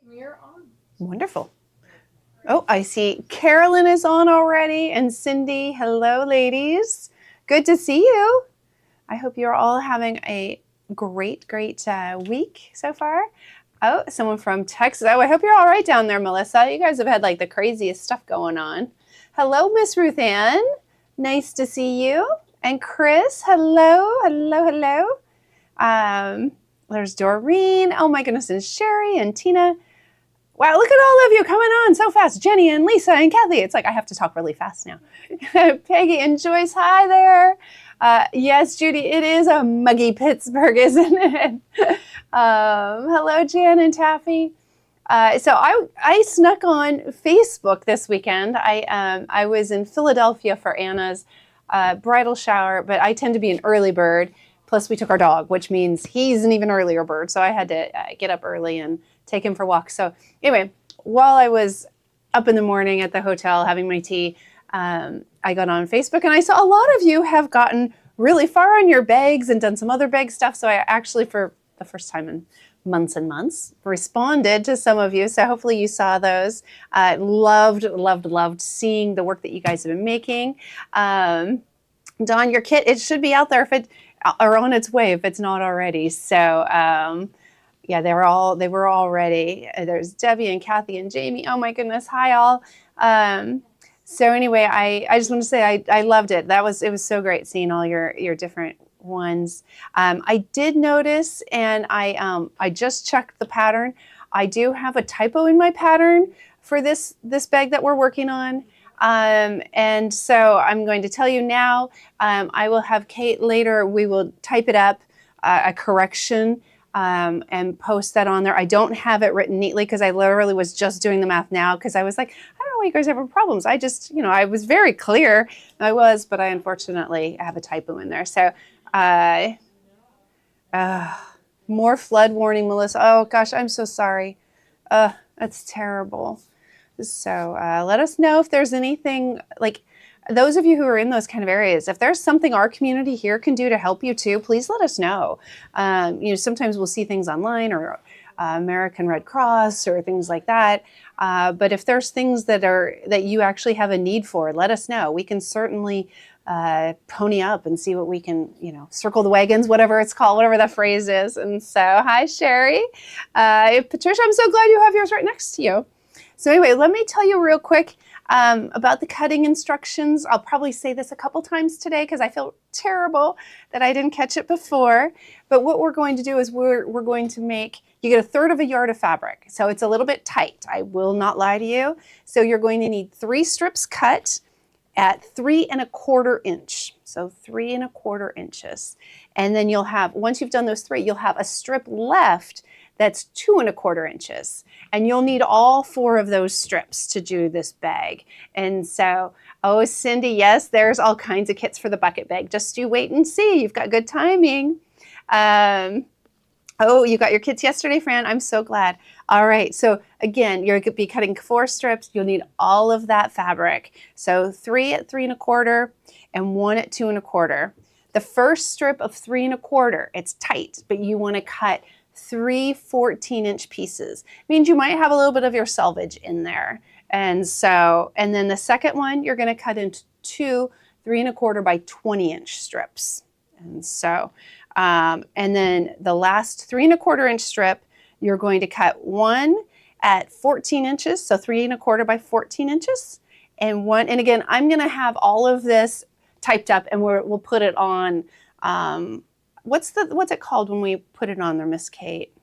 We're on. Wonderful. Oh, I see Carolyn is on already and Cindy. Hello, ladies. Good to see you. I hope you're all having a great week so far. Oh, someone from Texas. Oh, I hope you're all right down there, Melissa. You guys have had like the craziest stuff going on. Hello, Miss Ruth Ann. Nice to see you. And Chris, hello. There's Doreen. Oh my goodness, and Sherry and Tina. Wow, look at all of you coming on so fast. Jenny and Lisa and Kathy. It's like I have to talk really fast now. Peggy and Joyce, hi there. Yes, Judy, it is a muggy Pittsburgh, isn't it? Hello, Jan and Taffy. So I snuck on Facebook this weekend. I was in Philadelphia for Anna's bridal shower, but I tend to be an early bird. Plus, we took our dog, which means he's an even earlier bird. So I had to get up early and take him for walks. So anyway, while I was up in the morning at the hotel having my tea, I got on Facebook and I saw a lot of you have gotten really far on your bags and done some other bag stuff. So I actually, for the first time in months and months, responded to some of you. So hopefully you saw those. Loved seeing the work that you guys have been making. Dawn, your kit, it should be out there or on its way if it's not already. So yeah, they were all ready. There's Debbie and Kathy and Jamie. Oh my goodness, hi all. So anyway, I just want to say I loved it. It was so great seeing all your different ones. I did notice, and I just checked the pattern. I do have a typo in my pattern for this bag that we're working on. And so I'm going to tell you now. I will have Kate later. We will type it up, a correction, and post that on there. I don't have it written neatly because I literally was just doing the math now because I was like, I don't know why you guys have problems. I just, I was very clear. But I unfortunately have a typo in there. So, more flood warning, Melissa. Oh gosh, I'm so sorry. That's terrible. So let us know if there's anything, like those of you who are in those kind of areas, if there's something our community here can do to help you too, please let us know. Sometimes we'll see things online or American Red Cross or things like that. But if there's things that you actually have a need for, let us know. We can certainly pony up and see what we can, circle the wagons, whatever it's called, whatever that phrase is. And so, hi, Sherry. Patricia, I'm so glad you have yours right next to you. So anyway, let me tell you real quick about the cutting instructions. I'll probably say this a couple times today because I feel terrible that I didn't catch it before. But what we're going to do is we're going to make, you get 1/3 of a yard of fabric. So it's a little bit tight. I will not lie to you. So you're going to need 3 strips cut at 3 1/4 inch. So 3 1/4 inches. And then you'll have, once you've done those 3, you'll have a strip left that's 2 1/4 inches. And you'll need all 4 of those strips to do this bag. And so, oh, Cindy, yes, there's all kinds of kits for the bucket bag. Just you wait and see. You've got good timing. Oh, you got your kits yesterday, Fran. I'm so glad. All right. So again, you're going to be cutting 4 strips. You'll need all of that fabric. So 3 at 3 1/4 and 1 at 2 1/4. The first strip of 3 1/4, it's tight, but you want to cut 3 14-inch pieces. It means you might have a little bit of your selvage in there. And then the second one, you're going to cut into 2 3 1/4 by 20-inch strips. And so, and then the last 3 1/4 inch strip, you're going to cut 1 at 14 inches, so 3 1/4 by 14 inches, and again, I'm going to have all of this typed up, and we'll put it on. What's it called when we put it on there, Miss Kate?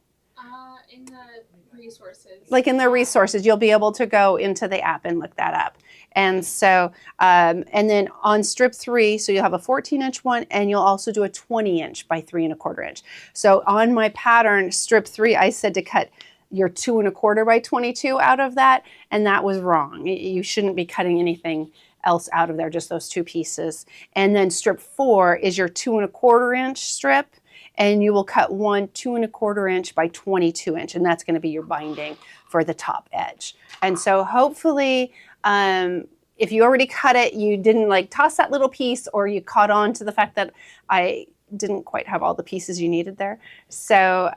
In the resources. Like in the resources, you'll be able to go into the app and look that up. And so, and then on strip 3, so you'll have a 14-inch one, and you'll also do a 20-inch by 3 1/4 inch. So on my pattern, strip 3, I said to cut your 2 1/4 by 22 out of that, and that was wrong. You shouldn't be cutting anything else out of there, just those 2 pieces. And then strip 4 is your 2 1/4 inch strip, and you will cut 1 2 1/4 inch by 22 inch, and that's going to be your binding for the top edge. And so hopefully, if you already cut it, you didn't like toss that little piece, or you caught on to the fact that I didn't quite have all the pieces you needed there. So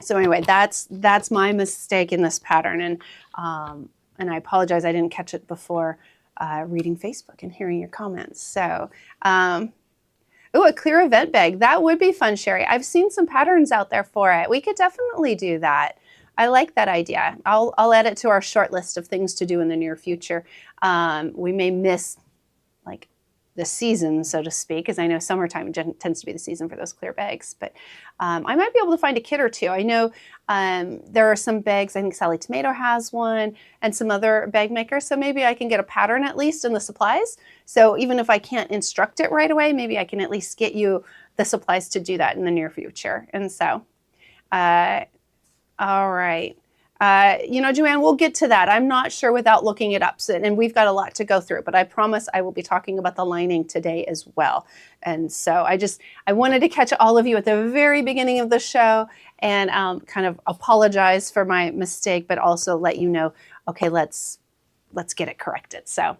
So anyway, that's my mistake in this pattern, and I apologize I didn't catch it before reading Facebook and hearing your comments. So, a clear event bag. That would be fun, Sherry. I've seen some patterns out there for it. We could definitely do that. I like that idea. I'll add it to our short list of things to do in the near future. We may miss like the season, so to speak, because I know summertime tends to be the season for those clear bags. But I might be able to find a kit or two. I know there are some bags. I think Sally Tomato has one, and some other bag makers. So maybe I can get a pattern at least and the supplies. So even if I can't instruct it right away, maybe I can at least get you the supplies to do that in the near future. And so, all right. Joanne, we'll get to that. I'm not sure without looking it up. And we've got a lot to go through, but I promise I will be talking about the lining today as well. And so I wanted to catch all of you at the very beginning of the show and kind of apologize for my mistake, but also let you know, okay, let's get it corrected. So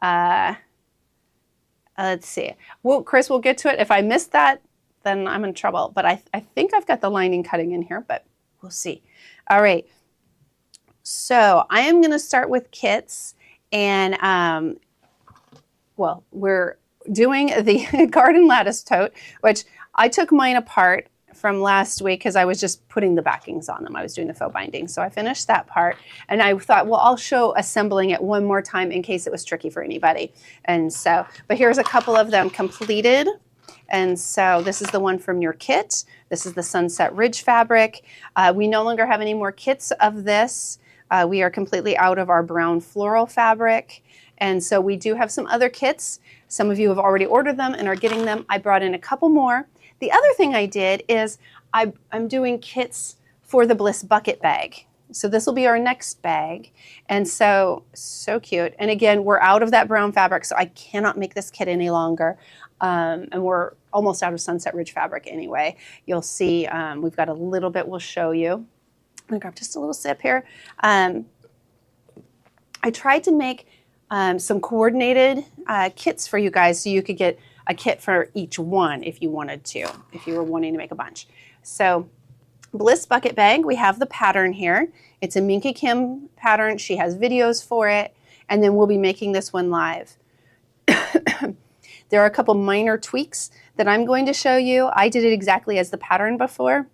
let's see. Well, Chris, we'll get to it. If I missed that, then I'm in trouble. But I think I've got the lining cutting in here, but we'll see. All right. So I am going to start with kits, and we're doing the Garden Lattice tote, which I took mine apart from last week because I was just putting the backings on them. I was doing the faux binding. So I finished that part, and I thought, well, I'll show assembling it one more time in case it was tricky for anybody. And so, but here's a couple of them completed. And so this is the one from your kit. This is the Sunset Ridge fabric. We no longer have any more kits of this. We are completely out of our brown floral fabric. And so we do have some other kits. Some of you have already ordered them and are getting them. I brought in a couple more. The other thing I did is I'm doing kits for the Bliss bucket bag. So this will be our next bag. And so cute. And again, we're out of that brown fabric, so I cannot make this kit any longer. And we're almost out of Sunset Ridge fabric anyway. You'll see we've got a little bit we'll show you. I'm gonna grab just a little sip here. I tried to make some coordinated kits for you guys so you could get a kit for each one if you wanted to, if you were wanting to make a bunch. So Bliss bucket bag, we have the pattern here. It's a Minka Kim pattern. She has videos for it, and then we'll be making this one live. There are a couple minor tweaks that I'm going to show you. I did it exactly as the pattern before,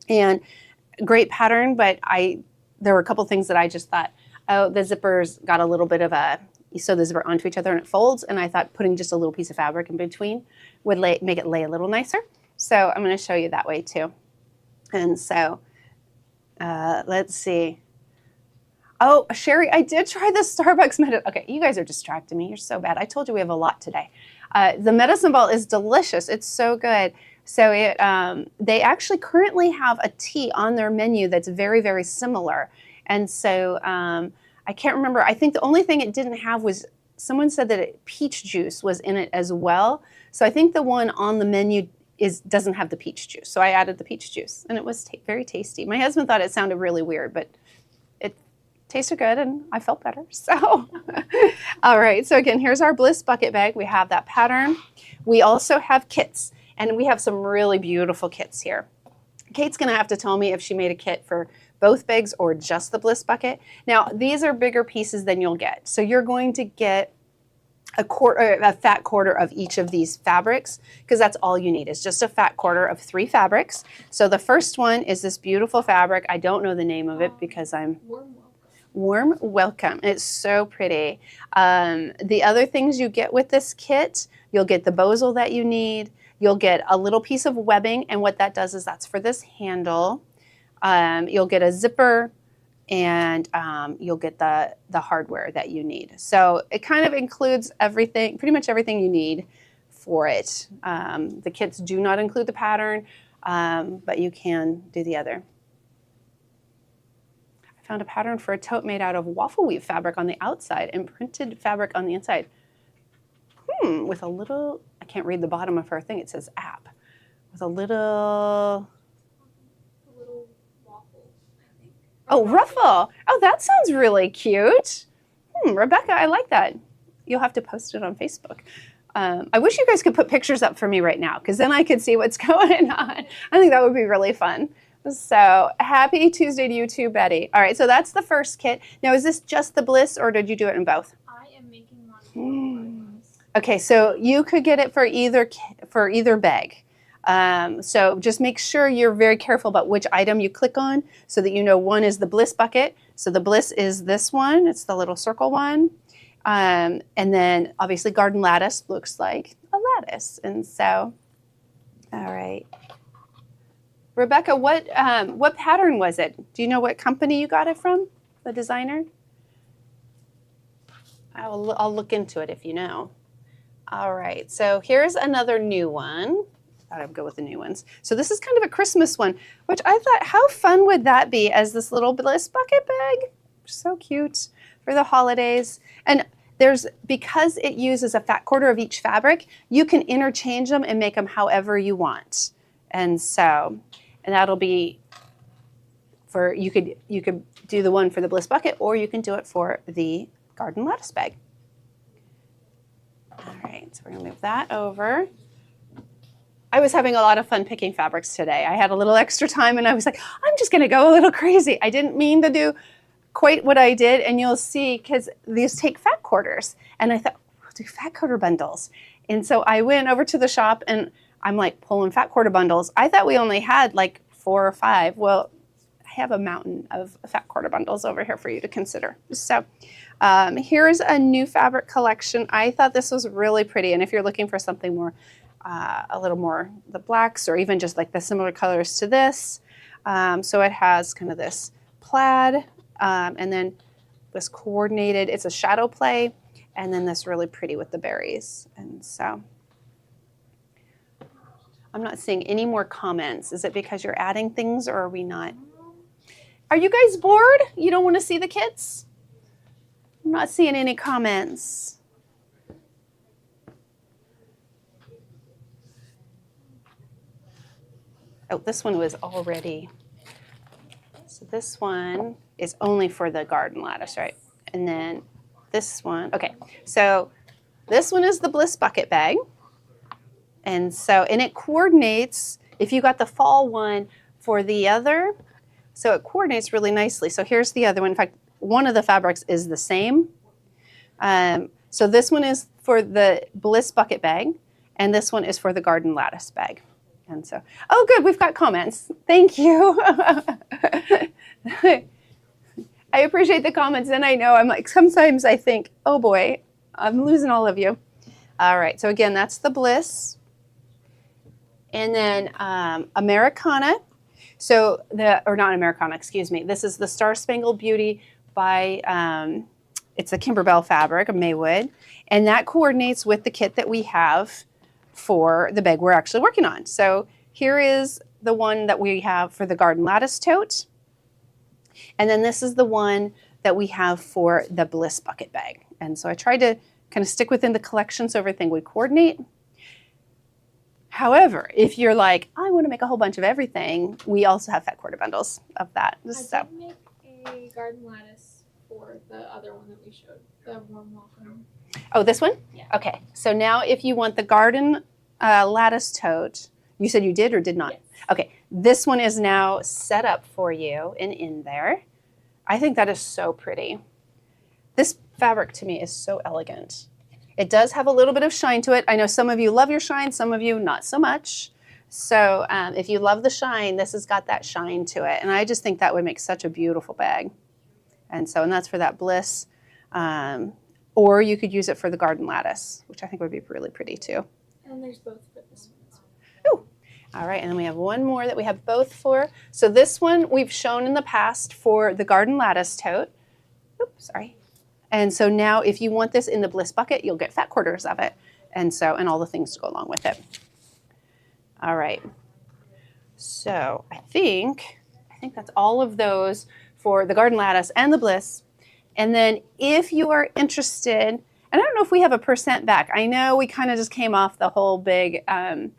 and great pattern, but there were a couple things that I just thought, oh, the zippers got a little bit of you sew the zipper onto each other and it folds, and I thought putting just a little piece of fabric in between would make it lay a little nicer. So I'm going to show you that way too. And so let's see. Oh, Sherry, I did try the Starbucks medicine. Okay, you guys are distracting me. You're so bad. I told you we have a lot today. The medicine ball is delicious. It's so good. So they actually currently have a tea on their menu that's very, very similar. And so I can't remember. I think the only thing it didn't have was, someone said that peach juice was in it as well. So I think the one on the menu doesn't have the peach juice. So I added the peach juice, and it was very tasty. My husband thought it sounded really weird, but it tasted good and I felt better. So, all right. So again, here's our Bliss bucket bag. We have that pattern. We also have kits, and we have some really beautiful kits here. Kate's going to have to tell me if she made a kit for both bags or just the Bliss bucket. Now, these are bigger pieces than you'll get. So you're going to get a fat quarter of each of these fabrics, because that's all you need is just a fat quarter of 3 fabrics. So the first one is this beautiful fabric. I don't know the name of it because I'm Warm Welcome. It's so pretty. The other things you get with this kit, you'll get the bozal that you need. You'll get a little piece of webbing, and what that does is that's for this handle. You'll get a zipper, and you'll get the hardware that you need. So it kind of includes everything, pretty much everything you need for it. The kits do not include the pattern, but you can do the other. I found a pattern for a tote made out of waffle weave fabric on the outside and printed fabric on the inside. With a little, I can't read the bottom of her thing, it says app. With a little waffle, I think. Oh, ruffle. Oh, that sounds really cute. Rebecca, I like that. You'll have to post it on Facebook. I wish you guys could put pictures up for me right now, because then I could see what's going on. I think that would be really fun. So happy Tuesday to you too, Betty. All right, so that's the first kit. Now, is this just the Bliss or did you do it in both? I am making one. Okay, so you could get it for either bag. So just make sure you're very careful about which item you click on so that you know one is the Bliss bucket. So the Bliss is this one. It's the little circle one. And then obviously Garden Lattice looks like a lattice. And so, all right. Rebecca, what pattern was it? Do you know what company you got it from, the designer? I'll look into it if you know. All right, so here's another new one. Thought I'd go with the new ones. So this is kind of a Christmas one, which I thought, how fun would that be as this little Bliss bucket bag? So cute for the holidays. And because it uses a fat quarter of each fabric, you can interchange them and make them however you want. And that'll be for, you could do the one for the Bliss bucket or you can do it for the Garden Lattice bag. All right, so we're gonna move that over. I was having a lot of fun picking fabrics today. I had a little extra time and I was like, I'm just gonna go a little crazy. I didn't mean to do quite what I did, and you'll see, because these take fat quarters. And I thought, we'll do fat quarter bundles. And so I went over to the shop and I'm like pulling fat quarter bundles. I thought we only had like 4 or 5. Well, I have a mountain of fat quarter bundles over here for you to consider. So here's a new fabric collection. I thought this was really pretty. And if you're looking for something more, a little more the blacks or even just like the similar colors to this. So it has kind of this plaid and then this coordinated, it's a shadow play, and then this really pretty with the berries. And so I'm not seeing any more comments. Is it because you're adding things or are we not? Are you guys bored? You don't want to see the kits? I'm not seeing any comments. Oh, this one was already. So this one is only for the Garden Lattice, right? And then this one, okay. So this one is the Bliss bucket bag. And it coordinates, if you got the fall one for the other, so it coordinates really nicely. So here's the other one. In fact, one of the fabrics is the same. So this one is for the Bliss bucket bag, and this one is for the Garden Lattice bag. And so, oh good, we've got comments. Thank you. I appreciate the comments, and I know I'm like, sometimes I think, oh boy, I'm losing all of you. All right, so again, that's the Bliss. And then Americana. So or not Americana, excuse me. This is the Star Spangled Beauty by, it's a Kimberbell fabric, a Maywood. And that coordinates with the kit that we have for the bag we're actually working on. So here is the one that we have for the Garden Lattice tote. And then this is the one that we have for the Bliss bucket bag. And so I tried to kind of stick within the collection so everything would coordinate. However, if you're like, I want to make a whole bunch of everything, we also have fat quarter bundles of that. I did make a Garden Lattice for the other one that we showed, the Warm Welcome. Oh, this one? Yeah. Okay, so now if you want the Garden Lattice tote, you said you did or did not? Yes. Okay, this one is now set up for you and in there. I think that is so pretty. This fabric to me is so elegant. It does have a little bit of shine to it. I know some of you love your shine, some of you not so much. So if you love the shine, this has got that shine to it. And I just think that would make such a beautiful bag. And that's for that Bliss. Or you could use it for the Garden Lattice, which I think would be really pretty too. And there's both for this one as well. Ooh. All right, and then we have one more that we have both for. So this one we've shown in the past for the Garden Lattice tote. Oops, sorry. And so now if you want this in the Bliss bucket, you'll get fat quarters of it. And all the things to go along with it. All right. So I think that's all of those for the Garden Lattice and the Bliss. And then if you are interested, and I don't know if we have a % back. I know we kind of just came off the whole big Prime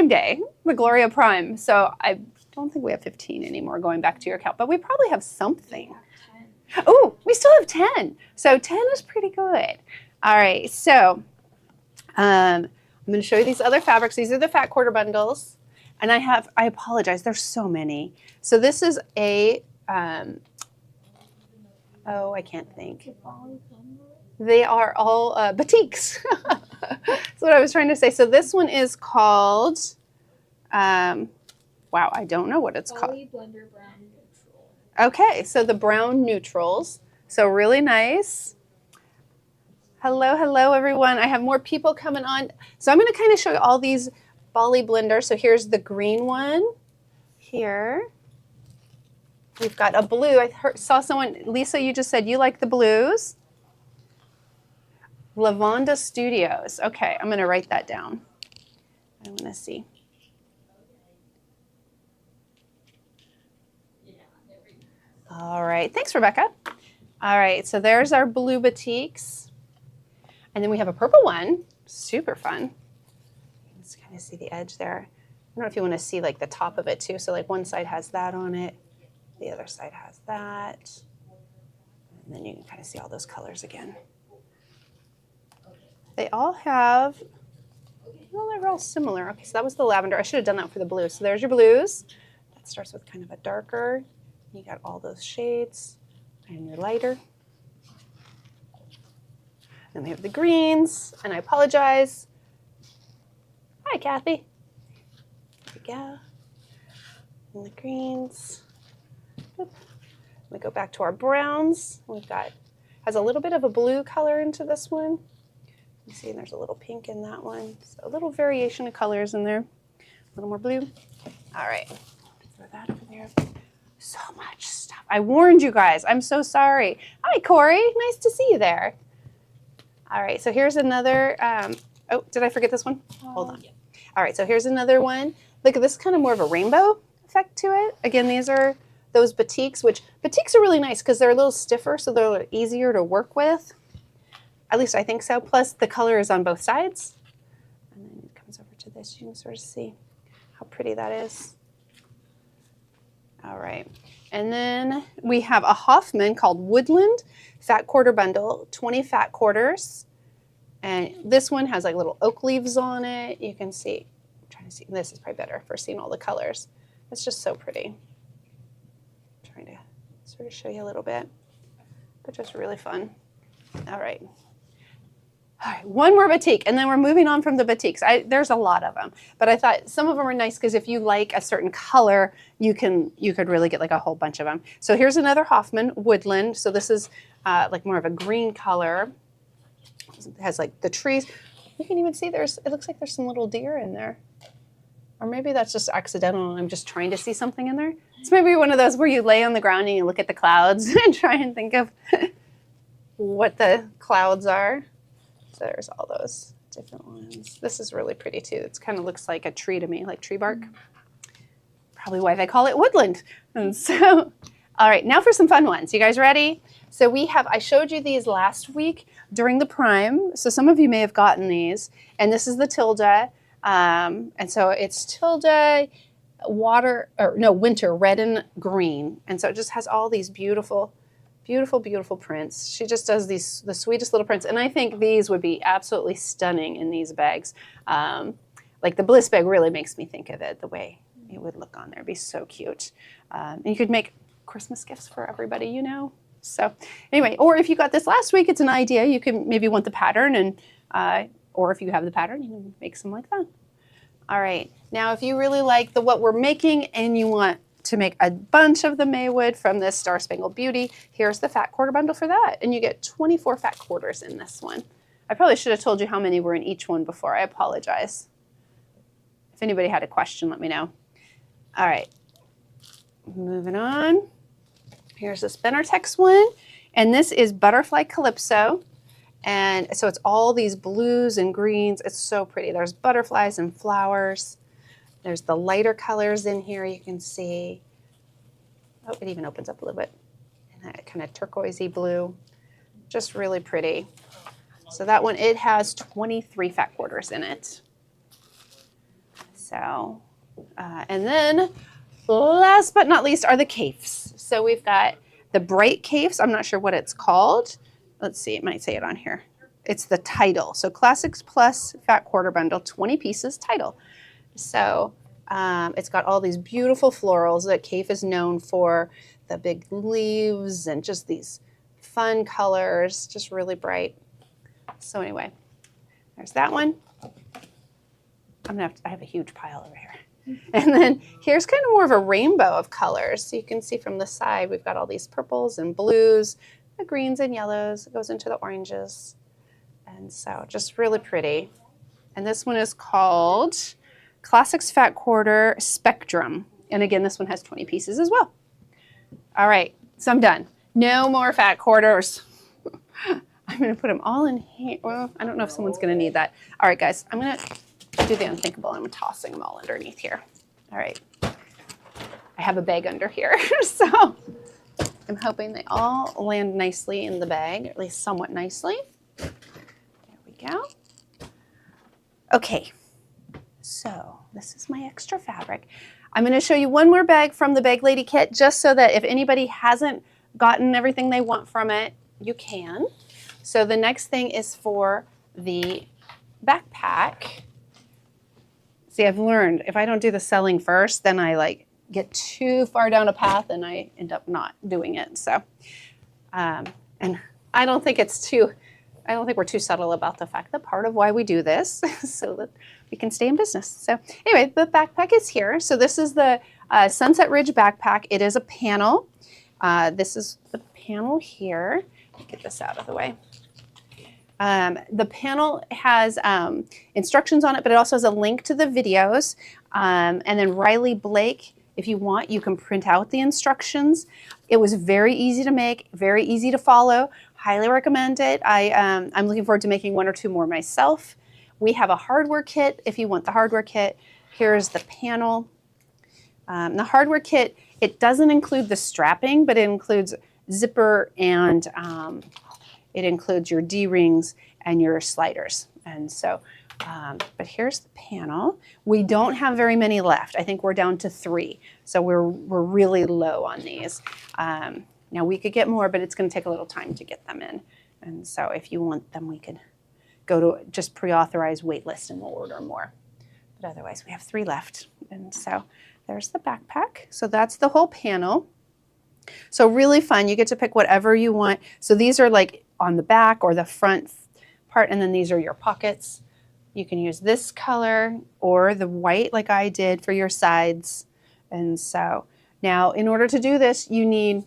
Day, the Gloria Prime. So I don't think we have 15 anymore going back to your account, but we probably have something. Oh, we still have 10. So 10 is pretty good. All right, so I'm going to show you these other fabrics. These are the fat quarter bundles. And I apologize, there's so many. So this is a, I can't think. They are all batiks. That's what I was trying to say. So this one is called, wow, I don't know what it's called. Blender Brown Neutral. Okay, so the brown neutrals. So really nice. Hello, hello, everyone. I have more people coming on. So I'm going to kind of show you all these Bali blenders. So here's the green one here. We've got a blue. Saw someone, Lisa, you just said you like the blues. Lavanda Studios. Okay, I'm going to write that down. I want to see. All right, thanks, Rebecca. All right, so there's our blue batiks. And then we have a purple one, super fun. Let's kind of see the edge there. I don't know if you want to see like the top of it too. So like one side has that on it, the other side has that. And then you can kind of see all those colors again. They all have, well, they're all similar. Okay, so that was the lavender. I should have done that for the blue. So there's your blues. That starts with kind of a darker. You got all those shades and your lighter. Then we have the greens, and I apologize. Hi, Kathy. There we go. And the greens. Oop. We go back to our browns. We've got, has a little bit of a blue color into this one. You see there's a little pink in that one. So a little variation of colors in there. A little more blue. All right, throw that over there. So much stuff. I warned you guys. I'm so sorry. Hi, Corey. Nice to see you there. All right, so here's another, oh, did I forget this one? Hold on. Yeah. All right, so here's another one. Look at this, kind of more of a rainbow effect to it. Again, these are those batiks, which batiks are really nice because they're a little stiffer, so they're a little easier to work with. At least I think so. Plus the color is on both sides. And then it comes over to this. You can sort of see how pretty that is. All right. And then we have a Hoffman called Woodland Fat Quarter Bundle, 20 fat quarters. And this one has like little oak leaves on it. You can see, I'm trying to see, this is probably better for seeing all the colors. It's just so pretty. I'm trying to sort of show you a little bit, but just really fun. All right. All right, one more batik, and then we're moving on from the batiks. There's a lot of them, but I thought some of them are nice because if you like a certain color, you could really get like a whole bunch of them. So here's another Hoffman Woodland. So this is like more of a green color. It has like the trees. You can even see it looks like there's some little deer in there. Or maybe that's just accidental and I'm just trying to see something in there. It's maybe one of those where you lay on the ground and you look at the clouds and try and think of what the clouds are. So there's all those different ones. This is really pretty too. It kind of looks like a tree to me, like tree bark. Probably why they call it woodland. And so, all right, now for some fun ones. You guys ready? So I showed you these last week during the Prime. So some of you may have gotten these. And this is the Tilda. And so it's Tilda winter, red and green. And so it just has all these beautiful, beautiful, beautiful prints. She just does the sweetest little prints. And I think these would be absolutely stunning in these bags. Like the Bliss bag really makes me think of it, the way it would look on there. It'd be so cute. And you could make Christmas gifts for everybody, you know. So anyway, or if you got this last week, it's an idea. You can maybe want the pattern, and or if you have the pattern, you can make some like that. All right. Now, if you really like what we're making and you want to make a bunch of the Maywood from this Star Spangled Beauty, here's the fat quarter bundle for that. And you get 24 fat quarters in this one. I probably should have told you how many were in each one before. I apologize. If anybody had a question, let me know. All right. Moving on. Here's this Benartex one. And this is Butterfly Calypso. And so it's all these blues and greens. It's so pretty. There's butterflies and flowers. There's the lighter colors in here you can see. Oh, it even opens up a little bit. And that kind of turquoisey blue. Just really pretty. So that one, it has 23 fat quarters in it. So, and then last but not least are the caifs. So we've got the bright caifs. I'm not sure what it's called. Let's see, it might say it on here. it's the title. So Classics Plus Fat Quarter Bundle, 20 pieces title. So it's got all these beautiful florals that Kaffe is known for, the big leaves and just these fun colors, just really bright. So anyway, there's that one. I have a huge pile over here. And then here's kind of more of a rainbow of colors. So you can see from the side, we've got all these purples and blues, the greens and yellows. It goes into the oranges. And so just really pretty. And this one is called Classics Fat Quarter Spectrum. And again, this one has 20 pieces as well. All right, so I'm done. No more fat quarters. I'm going to put them all in here. Well, I don't know if someone's going to need that. All right, guys, I'm going to do the unthinkable. I'm tossing them all underneath here. All right. I have a bag under here, so I'm hoping they all land nicely in the bag, or at least somewhat nicely. There we go. Okay, so this is my extra fabric. I'm going to show you one more bag from the Bag Lady kit, just so that if anybody hasn't gotten everything they want from it, you can. So the next thing is for the backpack. See, I've learned if I don't do the selling first, then I get too far down a path and I end up not doing it. So, and I don't think we're too subtle about the fact that part of why we do this is so that we can stay in business. So anyway, the backpack is here. So this is the Sunset Ridge backpack. It is a panel. This is the panel here. Get this out of the way. The panel has instructions on it, but it also has a link to the videos. And then Riley Blake, if you want, you can print out the instructions. It was very easy to make, very easy to follow. Highly recommend it. I'm looking forward to making one or two more myself. We have a hardware kit if you want the hardware kit. Here's the panel. The hardware kit, it doesn't include the strapping, but it includes zipper and it includes your D-rings and your sliders. And so, but here's the panel. We don't have very many left. I think we're down to 3. So we're really low on these. Now we could get more, but it's going to take a little time to get them in. And so if you want them, we could go to just pre-authorized wait list and we'll order more. But otherwise we have 3 left. And so there's the backpack. So that's the whole panel. So really fun. You get to pick whatever you want. So these are like on the back or the front part, and then these are your pockets. You can use this color or the white like I did for your sides. And so now in order to do this, you need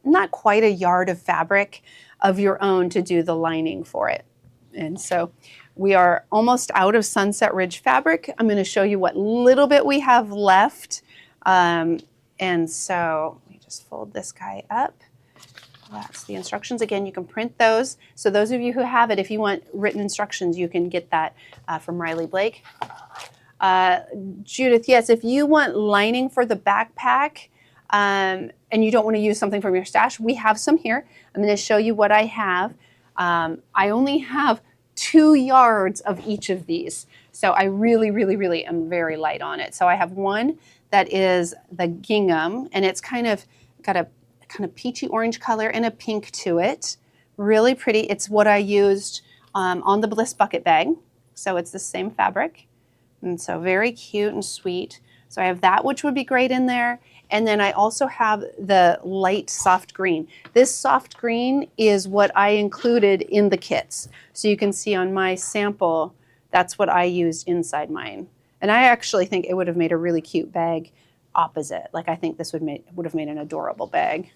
not quite a yard of fabric of your own to do the lining for it. And so we are almost out of Sunset Ridge fabric. I'm going to show you what little bit we have left. And so let me just fold this guy up. That's the instructions. Again, you can print those. So those of you who have it, if you want written instructions, you can get that from Riley Blake. Judith, yes, if you want lining for the backpack and you don't want to use something from your stash, we have some here. I'm going to show you what I have. I only have 2 yards of each of these. So I really, really, really am very light on it. So I have one that is the gingham, and it's kind of got a kind of peachy orange color and a pink to it. Really pretty. It's what I used on the Bliss bucket bag. So it's the same fabric. And so very cute and sweet. So I have that, which would be great in there. And then I also have the light soft green. This soft green is what I included in the kits. So you can see on my sample, that's what I used inside mine. And I actually think it would have made a really cute bag opposite. Like I think this would have made an adorable bag.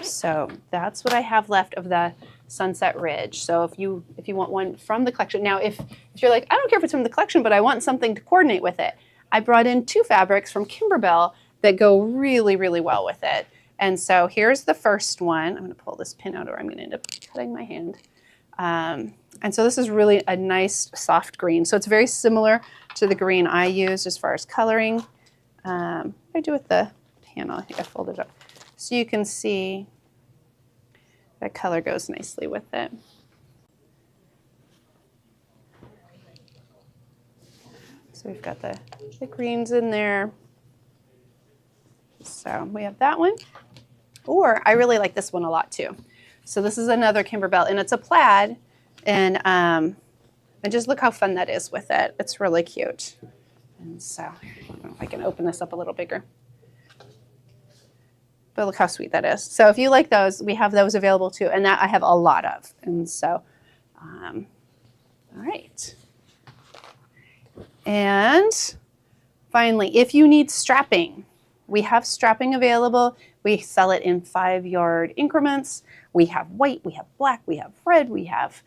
So that's what I have left of the Sunset Ridge. So if you want one from the collection. Now if you're like, I don't care if it's from the collection, but I want something to coordinate with it. I brought in 2 fabrics from Kimberbell that go really, really well with it. And so here's the first one. I'm going to pull this pin out or I'm going to end up cutting my hand. And so this is really a nice soft green. So it's very similar to the green I used as far as coloring. What do I do with the panel? I think I folded it up. So you can see that color goes nicely with it. So we've got the greens in there. So we have that one. Or I really like this one a lot too. So this is another Kimberbell, and it's a plaid, and just look how fun that is with it. It's really cute. And so, I don't know if I can open this up a little bigger. But look how sweet that is. So if you like those, we have those available too, and that I have a lot of. And so, all right. And finally, if you need strapping, we have strapping available. We sell it in 5-yard increments. We have white, we have black, we have red, we have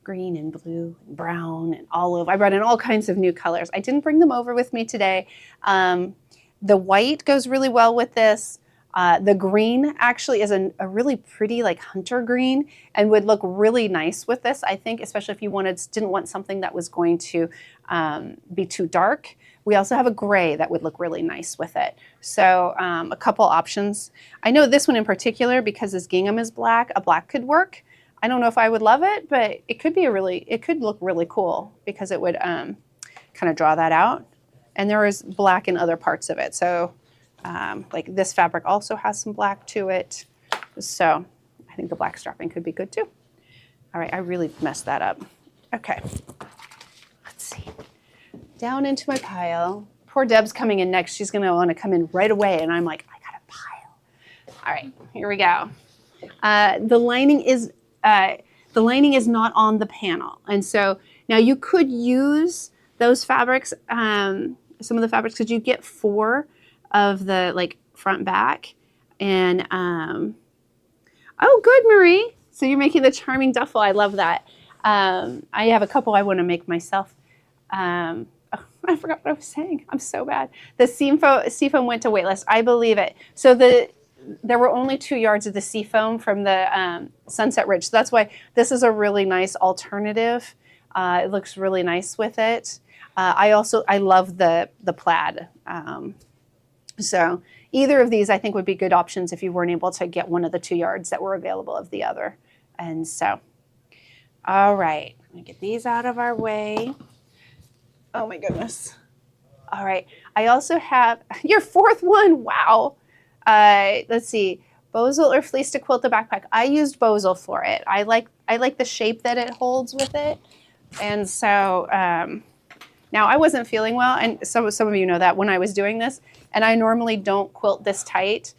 green and blue and brown and olive. I brought in all kinds of new colors. I didn't bring them over with me today. The white goes really well with this. The green actually is a really pretty like hunter green and would look really nice with this, I think, especially if you didn't want something that was going to be too dark. We also have a gray that would look really nice with it. So a couple options. I know this one in particular, because this gingham is black, a black could work. I don't know if I would love it, but it could look really cool because it would kind of draw that out. And there is black in other parts of it. So like this fabric also has some black to it. So I think the black strapping could be good too. All right, I really messed that up. Okay, let's see. Down into my pile. Poor Deb's coming in next. She's gonna wanna come in right away. And I'm like, I got a pile. All right, here we go. The lining is not on the panel. And so now you could use those fabrics, some of the fabrics, because you get 4 of the like front back. And oh, good, Marie. So you're making the charming duffel. I love that. I have a couple I want to make myself. Oh, I forgot what I was saying. I'm so bad. The seafoam went to waitlist. I believe it. So there were only 2 yards of the seafoam from the Sunset Ridge. So that's why this is a really nice alternative. It looks really nice with it. I love the plaid. So either of these I think would be good options if you weren't able to get one of the 2 yards that were available of the other. And so, all right, I'm gonna get these out of our way. Oh my goodness. All right, I also have your 4th one. Wow. Let's see, Bozal or fleece to quilt the backpack. I used Bozal for it. I like the shape that it holds with it. And so now I wasn't feeling well, and some of you know that when I was doing this, and I normally don't quilt this tight.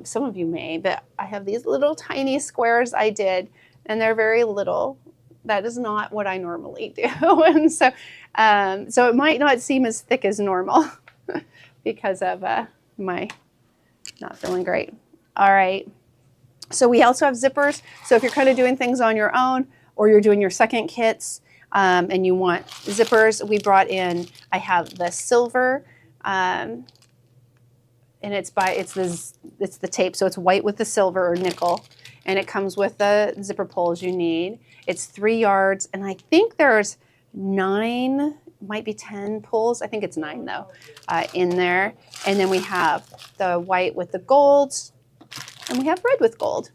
Some of you may, but I have these little tiny squares I did, and they're very little. That is not what I normally do. And so it might not seem as thick as normal because of my not feeling great. All right. So we also have zippers. So if you're kind of doing things on your own, or you're doing your second kits, and you want zippers, we brought in, I have the silver, and it's the tape, so it's white with the silver or nickel, and it comes with the zipper pulls you need. It's 3 yards, and I think there's 9, might be 10 pulls. I think it's 9 though, in there. And then we have the white with the gold, and we have red with gold.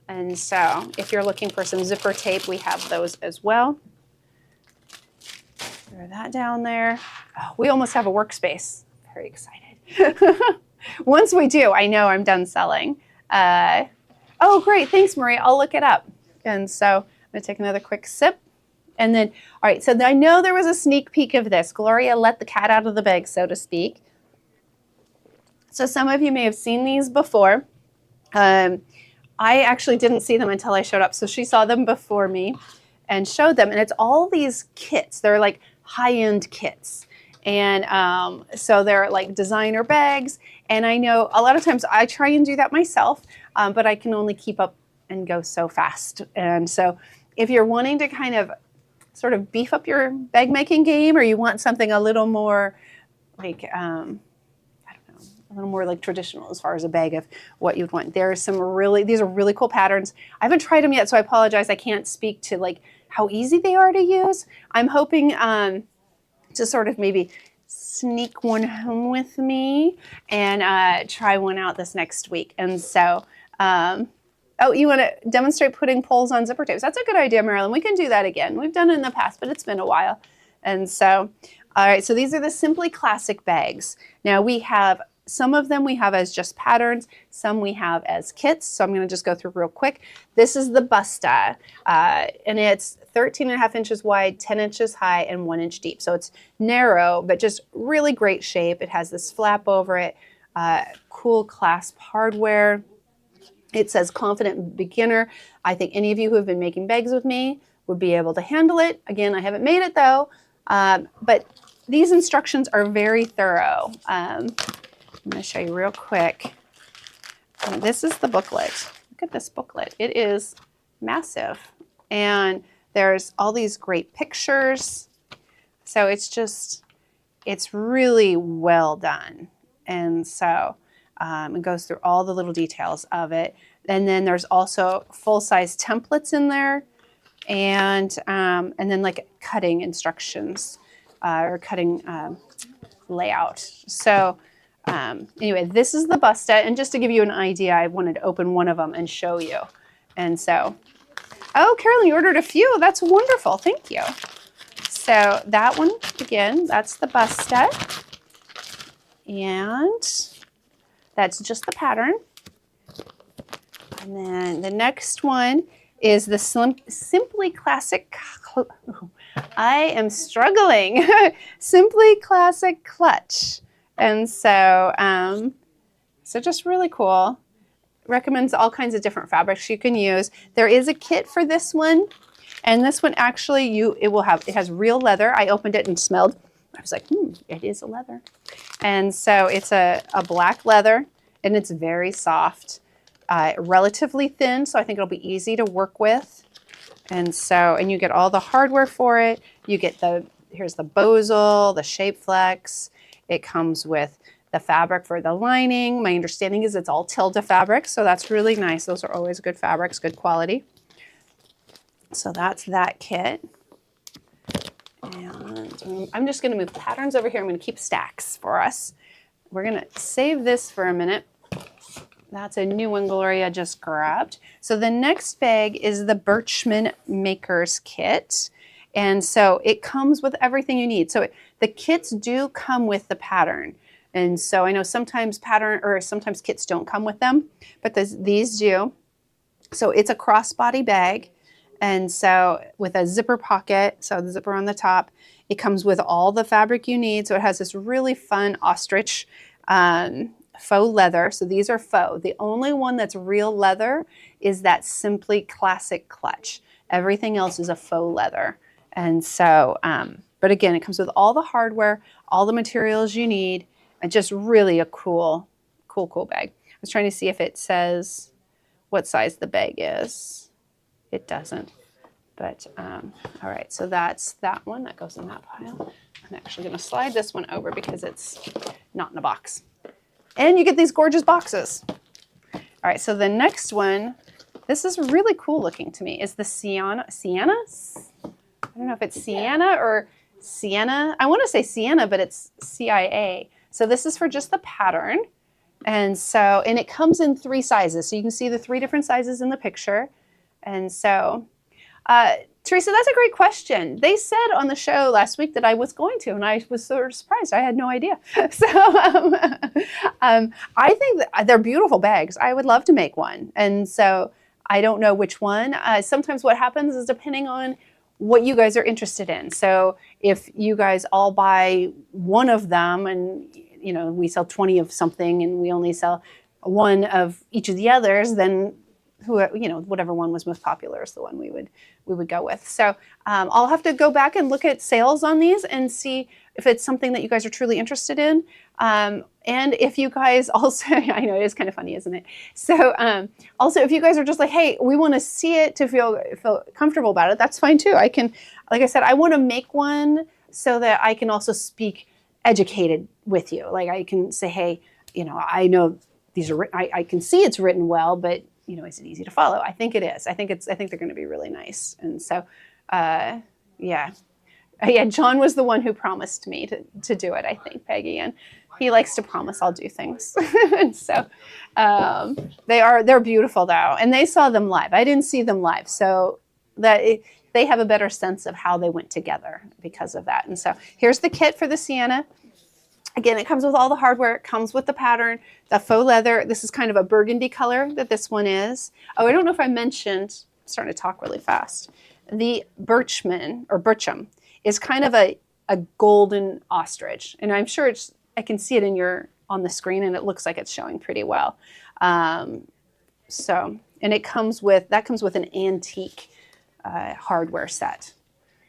And so if you're looking for some zipper tape, we have those as well. Throw that down there. Oh, we almost have a workspace. Very excited. Once we do, I know I'm done selling. Oh, great. Thanks, Marie. I'll look it up. And so I'm going to take another quick sip. And then, all right, so I know there was a sneak peek of this. Gloria let the cat out of the bag, so to speak. So some of you may have seen these before. I actually didn't see them until I showed up. So she saw them before me and showed them. And it's all these kits. They're like high-end kits. And so they're like designer bags. And I know a lot of times I try and do that myself, but I can only keep up and go so fast. And so if you're wanting to kind of sort of beef up your bag making game, or you want something a little more like, I don't know, a little more like traditional as far as a bag of what you'd want. There's some these are really cool patterns. I haven't tried them yet, so I apologize. I can't speak to like how easy they are to use. I'm hoping to sort of maybe sneak one home with me and try one out this next week. And so, oh, you want to demonstrate putting poles on zipper tapes? That's a good idea, Marilyn. We can do that again. We've done it in the past, but it's been a while. And so, all right, so these are the Simply Classic bags. Now we have Some of them we have as just patterns, some we have as kits. So I'm going to just go through real quick. This is the Busta, and it's 13.5 inches wide, 10 inches high, and 1 inch deep. So it's narrow, but just really great shape. It has this flap over it, cool clasp hardware. It says confident beginner. I think any of you who have been making bags with me would be able to handle it. Again, I haven't made it though, but these instructions are very thorough. I'm going to show you real quick. And this is the booklet. Look at this booklet. It is massive. And there's all these great pictures. So it's really well done. And so it goes through all the little details of it. And then there's also full-size templates in there, and then like cutting instructions or cutting layout. So anyway, this is the Busta, and just to give you an idea, I wanted to open one of them and show you. And so, oh, Carolyn, you ordered a few. That's wonderful. Thank you. So that one, again, that's the Busta, and that's just the pattern. And then the next one is the Simply Classic, I am struggling, Simply Classic Clutch. And so, so just really cool. Recommends all kinds of different fabrics you can use. There is a kit for this one. And this one actually, it has real leather. I opened it and smelled. I was like, it is a leather. And so it's a black leather, and it's very soft, relatively thin, so I think it'll be easy to work with. And so, and you get all the hardware for it. You get here's the bozal, the shape flex. It comes with the fabric for the lining. My understanding is it's all Tilda fabric, so that's really nice. Those are always good fabrics, good quality. So that's that kit. And I'm just going to move patterns over here. I'm going to keep stacks for us. We're going to save this for a minute. That's a new one Gloria just grabbed. So the next bag is the Birchman Makers Kit. And so it comes with everything you need. So the kits do come with the pattern. And so I know sometimes sometimes kits don't come with them, but these do. So it's a crossbody bag. And so with a zipper pocket, so the zipper on the top, it comes with all the fabric you need. So it has this really fun ostrich faux leather. So these are faux. The only one that's real leather is that Simply Classic Clutch. Everything else is a faux leather. And so, but again, it comes with all the hardware, all the materials you need, and just really a cool bag. I was trying to see if it says what size the bag is. It doesn't, but all right, so that's that one that goes in that pile. I'm actually going to slide this one over because it's not in a box. And you get these gorgeous boxes. All right, so the next one, this is really cool looking to me, is the Sienna? I don't know if it's Sienna or Sienna. I want to say Sienna, but it's CIA. So this is for just the pattern. And so, and it comes in 3 sizes. So you can see the 3 different sizes in the picture. And so, Teresa, that's a great question. They said on the show last week that I was going to, and I was sort of surprised. I had no idea. So I think that they're beautiful bags. I would love to make one. And so I don't know which one. Sometimes what happens is depending on what you guys are interested in. So if you guys all buy one of them and, you know, we sell 20 of something and we only sell one of each of the others, then whatever one was most popular is the one we would go with. So I'll have to go back and look at sales on these and see if it's something that you guys are truly interested in. And if you guys also, I know it is kind of funny, isn't it? So also if you guys are just like, hey, we want to see it to feel comfortable about it, that's fine too. I can, like I said, I want to make one so that I can also speak educated with you. Like I can say, hey, I know these are, I can see it's written well, but is it easy to follow? I think it is. I think they're going to be really nice. And so, yeah, John was the one who promised me to do it, I think, Peggy, and he likes to promise I'll do things. And so, they're beautiful though. And they saw them live. I didn't see them live. So they have a better sense of how they went together because of that. And so here's the kit for the Sienna. Again, it comes with all the hardware. It comes with the pattern, the faux leather. This is kind of a burgundy color that this one is. Oh, I don't know if I mentioned, I'm starting to talk really fast. The bircham is kind of a golden ostrich. And I'm sure I can see it on the screen, and it looks like it's showing pretty well. And it comes with an antique hardware set.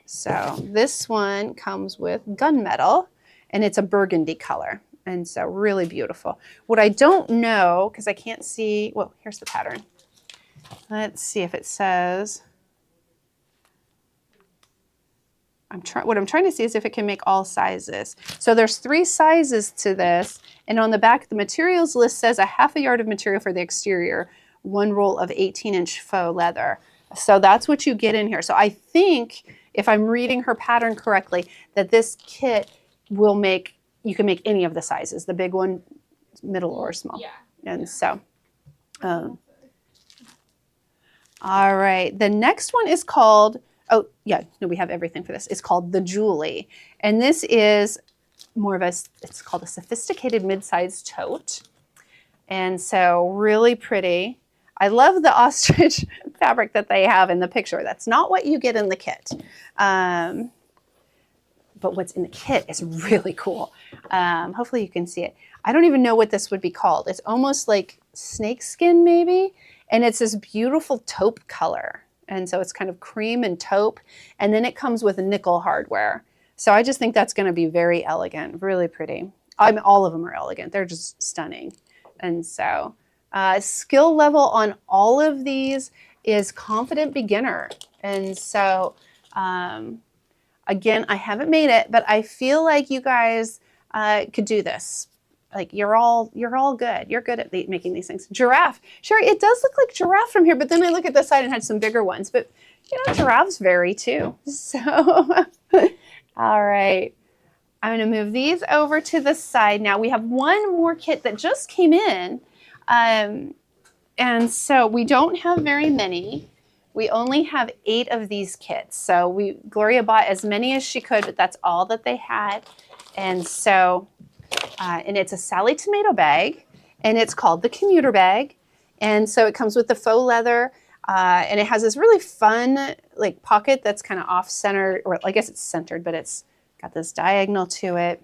So this one comes with gunmetal, and it's a burgundy color. And so really beautiful. What I don't know, because I can't see, well, here's the pattern. Let's see if it says, what I'm trying to see is if it can make all sizes. So there's 3 sizes to this, and on the back, the materials list says a ½ yard of material for the exterior, 1 roll of 18-inch faux leather. So that's what you get in here. So I think, if I'm reading her pattern correctly, that this kit you can make any of the sizes, the big one, middle, or small. Yeah. And so, all right. The next one is called, we have everything for this. It's called the Julie. And this is more of it's called a sophisticated mid-sized tote. And so really pretty. I love the ostrich fabric that they have in the picture. That's not what you get in the kit. But what's in the kit is really cool. Hopefully you can see it. I don't even know what this would be called. It's almost like snakeskin maybe. And it's this beautiful taupe color. And so it's kind of cream and taupe. And then it comes with nickel hardware. So I just think that's going to be very elegant, really pretty. All of them are elegant. They're just stunning. And so skill level on all of these is confident beginner. And so again, I haven't made it, but I feel like you guys could do this. Like you're all good. You're good at making these things. Giraffe. Sherry, it does look like giraffe from here, but then I look at the side and had some bigger ones. But giraffes vary too. So, all right. I'm going to move these over to the side. Now we have one more kit that just came in. And so we don't have very many. We only have 8 of these kits. So Gloria bought as many as she could, but that's all that they had. And so, and it's a Sally tomato bag, and it's called the commuter bag. And so it comes with the faux leather, and it has this really fun like pocket that's kind of off-centered, or I guess it's centered, but it's got this diagonal to it.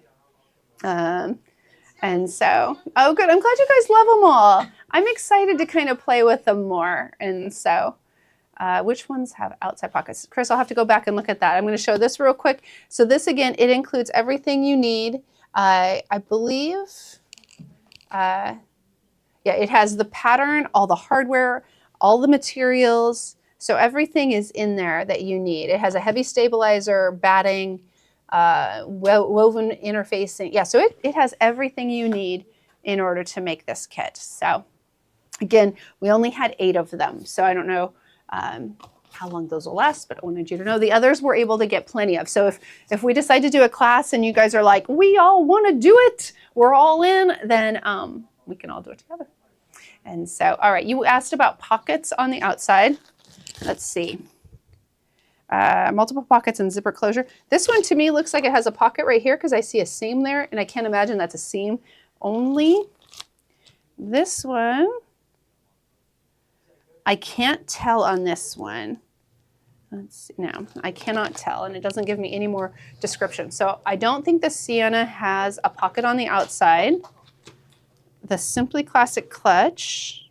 And so, oh good, I'm glad you guys love them all. I'm excited to kind of play with them more. And so, which ones have outside pockets? Chris, I'll have to go back and look at that. I'm going to show this real quick. So this, again, it includes everything you need. I believe, it has the pattern, all the hardware, all the materials. So everything is in there that you need. It has a heavy stabilizer, batting, woven interfacing. Yeah, so it has everything you need in order to make this kit. So again, we only had 8 of them. So I don't know how long those will last, but I wanted you to know the others we're able to get plenty of. So if we decide to do a class and you guys are like, we all want to do it, we're all in, then we can all do it together. And so, all right, you asked about pockets on the outside. Let's see. Multiple pockets and zipper closure. This one to me looks like it has a pocket right here because I see a seam there, and I can't imagine that's a seam only. This one, I can't tell on this one. Let's see. No, I cannot tell, and it doesn't give me any more description. So I don't think the Sienna has a pocket on the outside. The Simply Classic Clutch.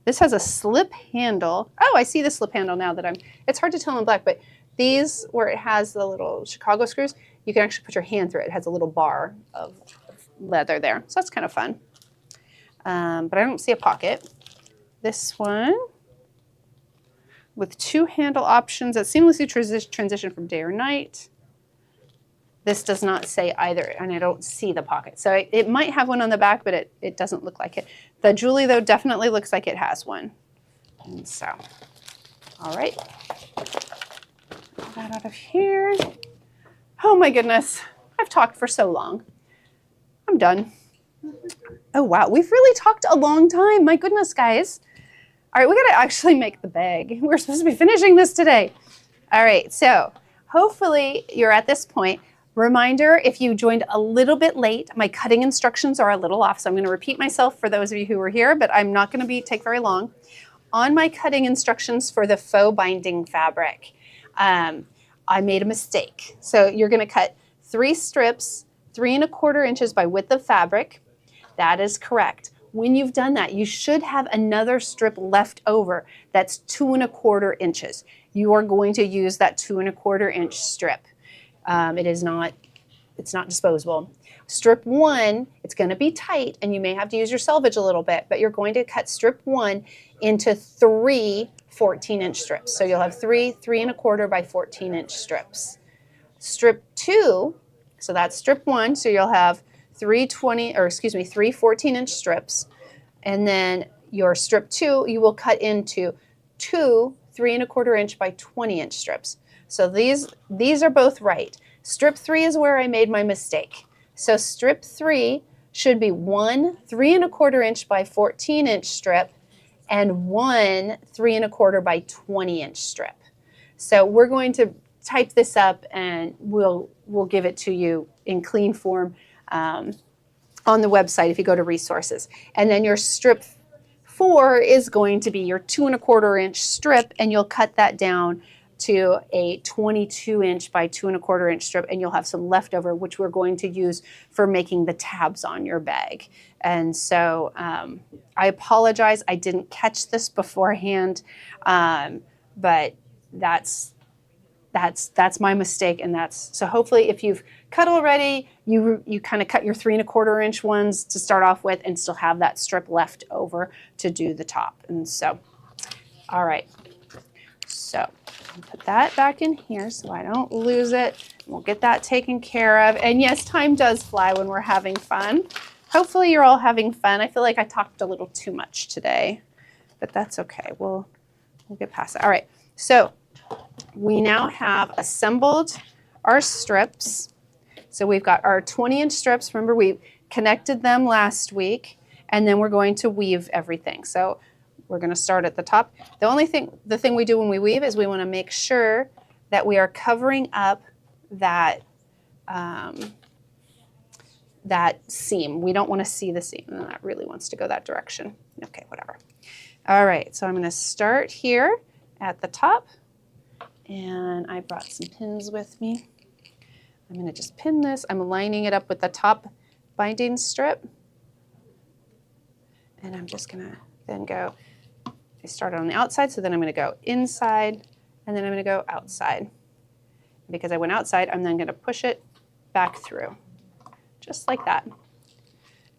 This has a slip handle. Oh, I see the slip handle now that it's hard to tell in black, but these, where it has the little Chicago screws, you can actually put your hand through it. It has a little bar of leather there. So that's kind of fun. But I don't see a pocket. This one with 2 handle options that seamlessly transition from day or night. This does not say either, and I don't see the pocket. So it might have one on the back, but it doesn't look like it. The Julie, though, definitely looks like it has one. And so, all right. Pull that out of here. Oh, my goodness. I've talked for so long. I'm done. Oh, wow. We've really talked a long time. My goodness, guys. All right, we got to actually make the bag. We're supposed to be finishing this today. All right, so hopefully you're at this point. Reminder, if you joined a little bit late, my cutting instructions are a little off, so I'm going to repeat myself for those of you who were here, but I'm not going to take very long. On my cutting instructions for the faux binding fabric, I made a mistake. So you're going to cut 3 strips, 3 1/4 inches by width of fabric. That is correct. When you've done that, you should have another strip left over that's 2 1/4 inches. You are going to use that 2 1/4 inch strip. It's not disposable. Strip 1, it's going to be tight and you may have to use your selvage a little bit, but you're going to cut strip 1 into 3 14-inch strips. So you'll have 3 3 1/4 by 14-inch strips. Strip 2, so that's strip 1, so you'll have 3 14-inch strips. And then your strip 2, you will cut into 2 3 1/4 inch by 20-inch strips. So these are both right. Strip 3 is where I made my mistake. So strip 3 should be 1 3 1/4 inch by 14-inch strip and 1 3 1/4 by 20-inch strip. So we're going to type this up and we'll give it to you in clean form on the website if you go to resources. And then your strip 4 is going to be your 2 1/4 inch strip, and you'll cut that down to a 22-inch by 2 1/4 inch strip, and you'll have some leftover, which we're going to use for making the tabs on your bag. And so I apologize, I didn't catch this beforehand, but that's my mistake, and so hopefully if you've cut already, you kind of cut your 3 1/4 inch ones to start off with and still have that strip left over to do the top. And so, all right, so put that back in here so I don't lose it. We'll get that taken care of. And yes, time does fly when we're having fun. Hopefully you're all having fun. I feel like I talked a little too much today, but that's okay. We'll get past it. All right, so we now have assembled our strips. So we've got our 20-inch strips. Remember, we connected them last week, and then we're going to weave everything. So we're going to start at the top. The thing we do when we weave is we want to make sure that we are covering up that that seam. We don't want to see the seam, and that really wants to go that direction. Okay, whatever. All right, so I'm going to start here at the top, and I brought some pins with me. I'm going to just pin this. I'm lining it up with the top binding strip, and I'm just going to then go. I started on the outside, so then I'm going to go inside, and then I'm going to go outside. Because I went outside, I'm then going to push it back through, just like that.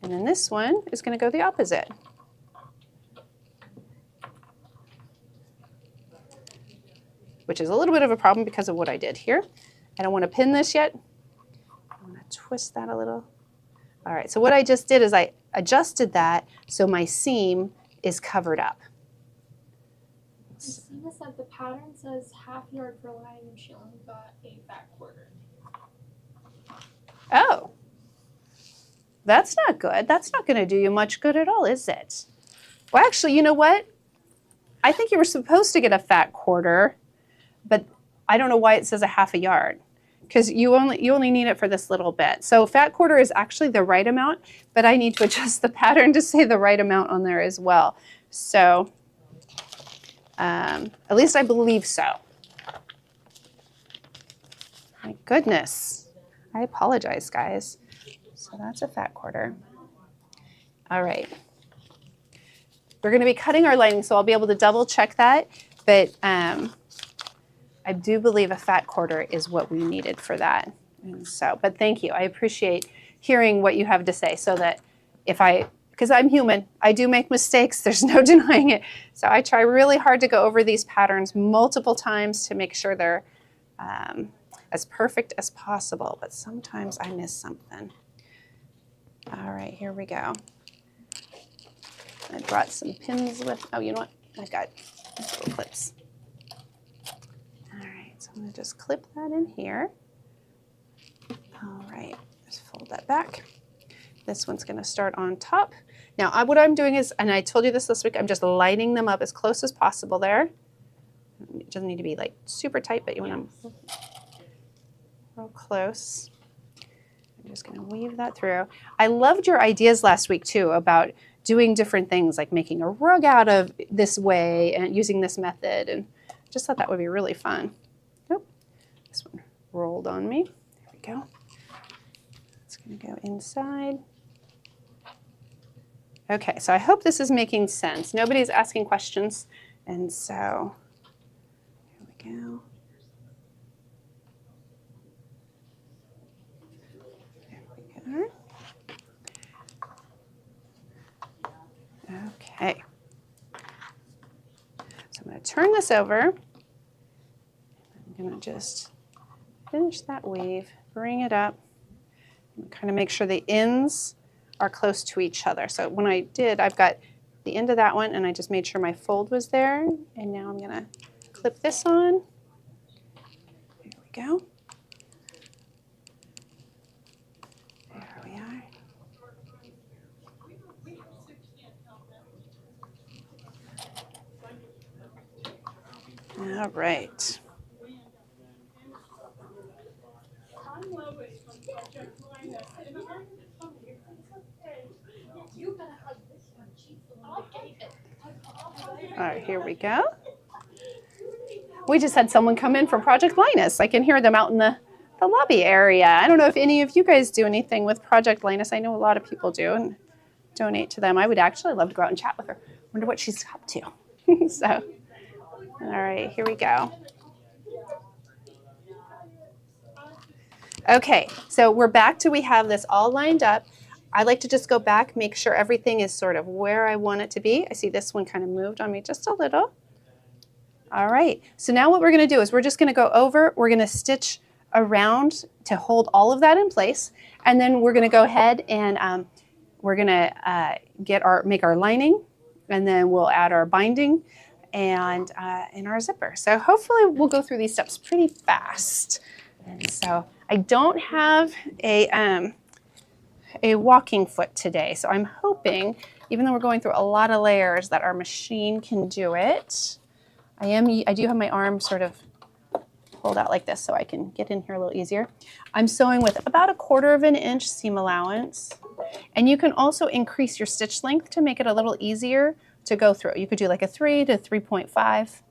And then this one is going to go the opposite. Which is a little bit of a problem because of what I did here. I don't want to pin this yet. I'm going to twist that a little. All right, so what I just did is I adjusted that so my seam is covered up. Christina said the pattern says ½ yard for lining and she only got a fat quarter. Oh, that's not good. That's not going to do you much good at all, is it? Well, actually, you know what? I think you were supposed to get a fat quarter, but I don't know why it says a ½ yard, because you only need it for this little bit. So fat quarter is actually the right amount, but I need to adjust the pattern to say the right amount on there as well. So at least I believe so. My goodness. I apologize, guys. So that's a fat quarter. All right. We're going to be cutting our lining, so I'll be able to double check that, but I do believe a fat quarter is what we needed for that. And so, but thank you. I appreciate hearing what you have to say, so that because I'm human, I do make mistakes. There's no denying it. So I try really hard to go over these patterns multiple times to make sure they're as perfect as possible, but sometimes I miss something. All right, here we go. I brought some pins with, oh, you know what? I got little clips. All right, so I'm gonna just clip that in here. All right, just fold that back. This one's gonna start on top. Now, what I'm doing is, and I told you this week, I'm just lining them up as close as possible there. It doesn't need to be like super tight, but you want them real close. just going to weave that through. I loved your ideas last week too about doing different things like making a rug out of this way and using this method, and just thought that would be really fun. Oh, this one rolled on me. There we go. It's going to go inside. Okay, so I hope this is making sense. Nobody's asking questions, and so here we go. There we go. Okay. So I'm going to turn this over. I'm going to just finish that weave, bring it up, and kind of make sure the ends are close to each other. So when I did, I've got the end of that one, and I just made sure my fold was there. And now I'm going to clip this on. There we go. There we are. All right. All right, here we go. We just had someone come in from Project Linus. I can hear them out in the lobby area. I don't know if any of you guys do anything with Project Linus. I know a lot of people do and donate to them. I would actually love to go out and chat with her. Wonder what she's up to. So, all right, here we go. Okay, so we're back to we have this all lined up. I like to just go back, make sure everything is sort of where I want it to be. I see this one kind of moved on me just a little. All right, so now what we're going to do is we're just going to go over, we're going to stitch around to hold all of that in place, and then we're going to go ahead and we're going to make our lining, and then we'll add our binding and our zipper. So hopefully we'll go through these steps pretty fast. And so I don't have a walking foot today, so I'm hoping, even though we're going through a lot of layers, that our machine can do it. I do have my arm sort of pulled out like this so I can get in here a little easier. I'm sewing with about 1/4 inch seam allowance, and you can also increase your stitch length to make it a little easier to go through. You could do like a 3 to 3.5.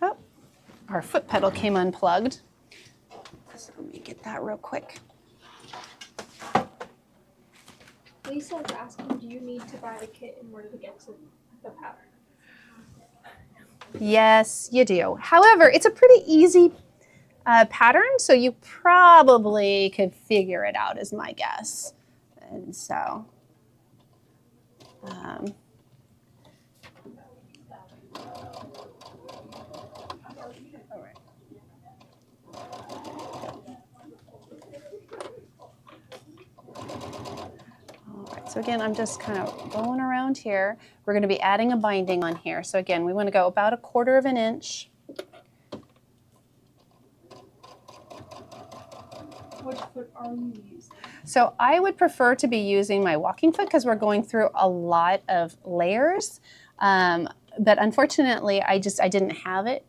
Oh, our foot pedal came unplugged. So let me get that real quick. Lisa was asking, do you need to buy the kit in order to get to the pattern? Yes, you do. However, it's a pretty easy pattern, so you probably could figure it out, is my guess. And so, all right. So again, I'm just kind of going around here. We're going to be adding a binding on here. So again, we want to go about 1/4 inch. Which foot are you using? So I would prefer to be using my walking foot because we're going through a lot of layers. But unfortunately, I didn't have it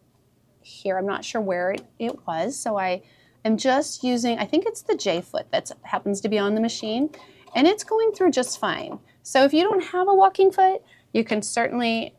here. I'm not sure where it was. So I am just using, I think it's the J foot that happens to be on the machine. And it's going through just fine. So if you don't have a walking foot, you can certainly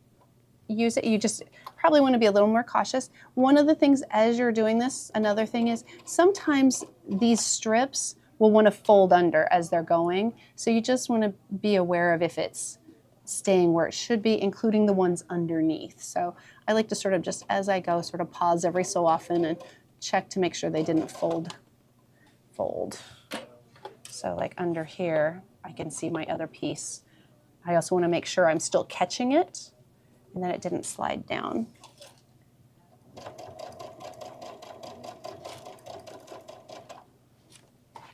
use it. You just probably want to be a little more cautious. One of the things as you're doing this, another thing is sometimes these strips will want to fold under as they're going. So you just want to be aware of if it's staying where it should be, including the ones underneath. So I like to sort of just as I go, sort of pause every so often and check to make sure they didn't fold. So like under here, I can see my other piece. I also want to make sure I'm still catching it and that it didn't slide down.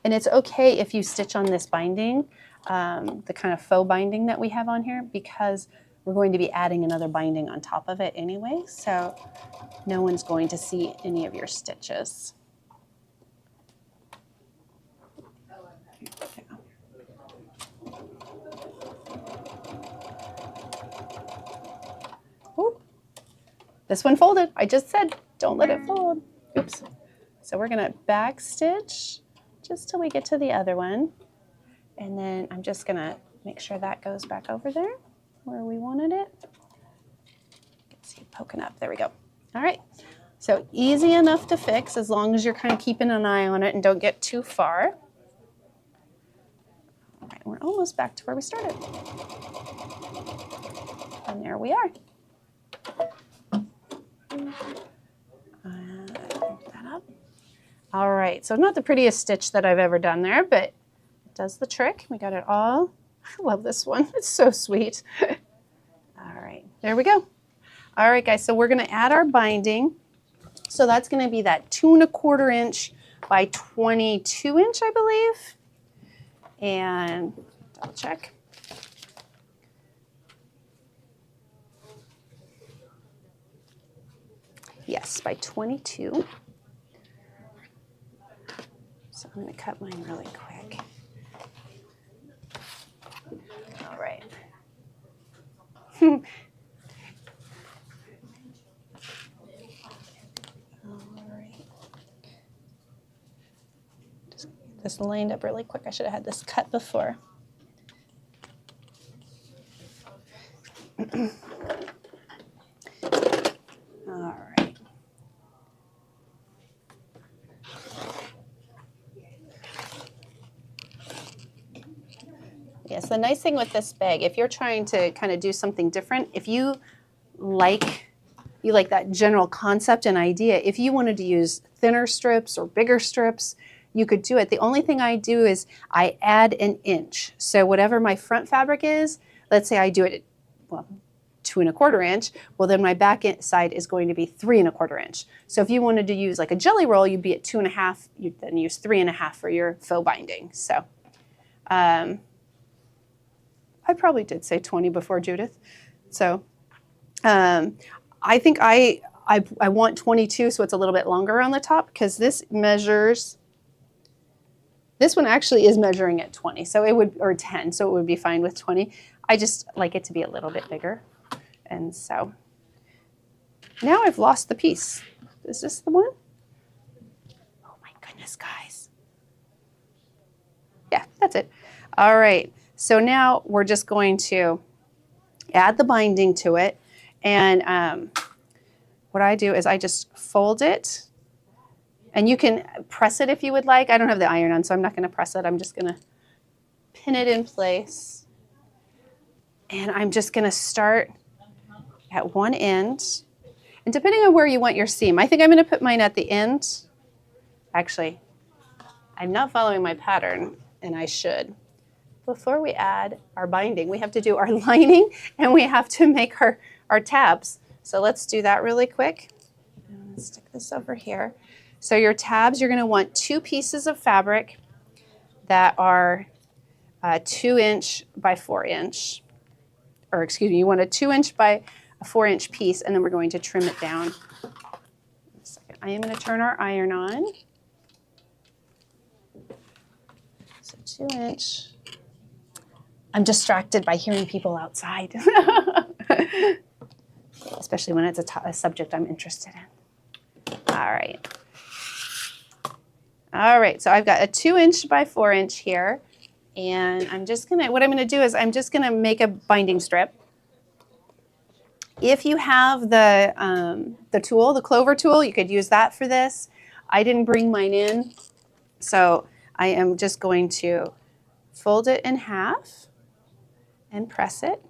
And it's okay if you stitch on this binding, the kind of faux binding that we have on here, because we're going to be adding another binding on top of it anyway, so no one's going to see any of your stitches. This one folded. I just said, don't let it fold. Oops. So we're gonna back stitch just till we get to the other one. And then I'm just gonna make sure that goes back over there where we wanted it. Let's see, poking up, there we go. All right, so easy enough to fix as long as you're kind of keeping an eye on it and don't get too far. All right, we're almost back to where we started. And there we are. That up. All right, so not the prettiest stitch that I've ever done there, but it does the trick. We got it all. I love this one. It's so sweet. All right, there we go. All right, guys, so we're going to add our binding. So that's going to be that 2 1/4 inch by 22 inch, I believe. And double check. Yes, by 22. So I'm going to cut mine really quick. All right. All right. Just get this lined up really quick. I should have had this cut before. All right. Yes, the nice thing with this bag, if you're trying to kind of do something different, if you like that general concept and idea, if you wanted to use thinner strips or bigger strips, you could do it. The only thing I do is I add an inch. So whatever my front fabric is, let's say I do it, well, 2 1/4 inch, well then my back side is going to be 3 1/4 inch. So if you wanted to use like a jelly roll, you'd be at 2 1/2, you'd then use 3 1/2 for your faux binding. So I probably did say 20 before, Judith. So I think I want 22, so it's a little bit longer on the top because this measures, this one actually is measuring at 20, so it would, or 10, so it would be fine with 20. I just like it to be a little bit bigger. And so now I've lost the piece. Is this the one? Oh my goodness, guys. Yeah, that's it. All right. So now we're just going to add the binding to it. And what I do is I just fold it. And you can press it if you would like. I don't have the iron on, so I'm not going to press it. I'm just going to pin it in place. And I'm just going to start at one end. And depending on where you want your seam, I think I'm going to put mine at the end. Actually, I'm not following my pattern, and I should. Before we add our binding, we have to do our lining and we have to make our tabs. So let's do that really quick. Let's stick this over here. So your tabs, you're going to want 2 pieces of fabric that are 2 inch by 4 inch. Or excuse me, you want a 2 inch by a 4 inch piece, and then we're going to trim it down. I am going to turn our iron on. So 2 inch. I'm distracted by hearing people outside, especially when it's a subject I'm interested in. All right. All right, so I've got a 2 inch by 4 inch here, and I'm just gonna, what I'm gonna do is I'm just gonna make a binding strip. If you have the tool, the clover tool, you could use that for this. I didn't bring mine in, so I am just going to fold it in half and press it.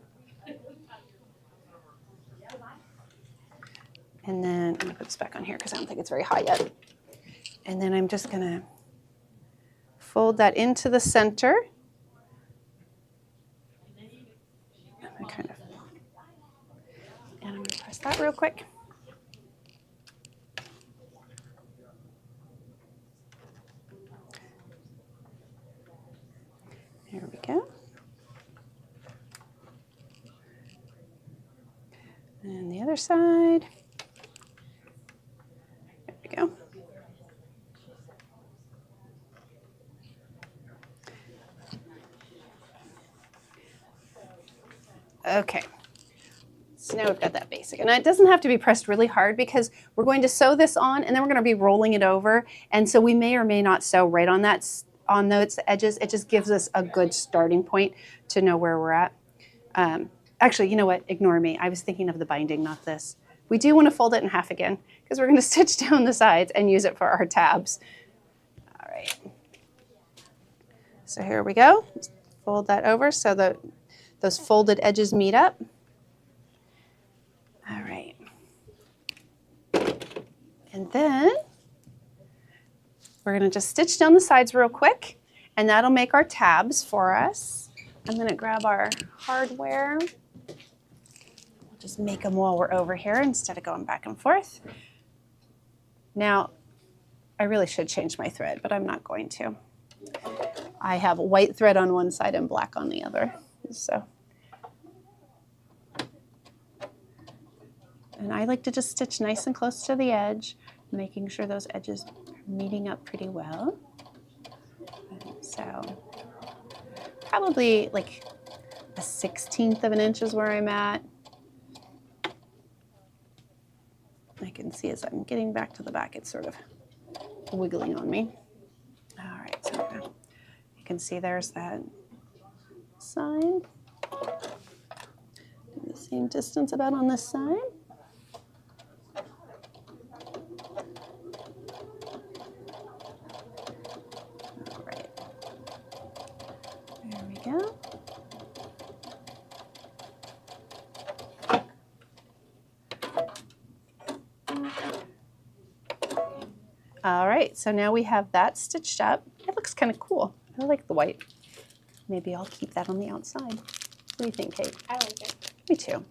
And then I'm going to put this back on here because I don't think it's very high yet. And then I'm just going to fold that into the center. And I'm going to press that real quick. There we go. And the other side. There we go. Okay. So now we've got that basic. And it doesn't have to be pressed really hard because we're going to sew this on and then we're going to be rolling it over. And so we may or may not sew right on those edges. It just gives us a good starting point to know where we're at. Actually, you know what? Ignore me. I was thinking of the binding, not this. We do want to fold it in half again because we're going to stitch down the sides and use it for our tabs. All right. So here we go. Fold that over so that those folded edges meet up. All right. And then we're going to just stitch down the sides real quick, and that'll make our tabs for us. I'm going to grab our hardware. We'll just make them while we're over here instead of going back and forth. Now, I really should change my thread, but I'm not going to. I have white thread on one side and black on the other. So, and I like to just stitch nice and close to the edge, making sure those edges are meeting up pretty well. And so probably like a 1/16 of an inch is where I'm at. I can see as I'm getting back to the back, it's sort of wiggling on me. All right, so you can see there's that side. The same distance about on this side. All right, there we go. All right, so now we have that stitched up. It looks kind of cool. I like the white. Maybe I'll keep that on the outside. What do you think, Kate? I like it. Me too.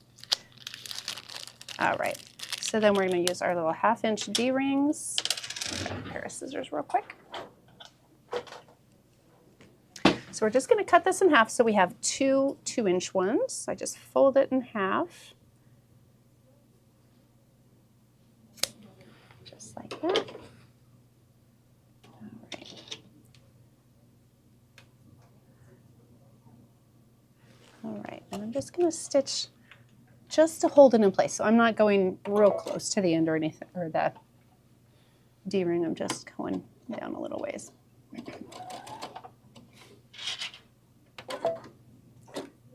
All right, so then we're going to use our little 1/2-inch D-rings. Grab a pair of scissors real quick. So we're just going to cut this in half so we have two 2-inch ones. I just fold it in half. Just like that. All right, and I'm just going to stitch just to hold it in place. So I'm not going real close to the end or anything, or the D-ring. I'm just going down a little ways.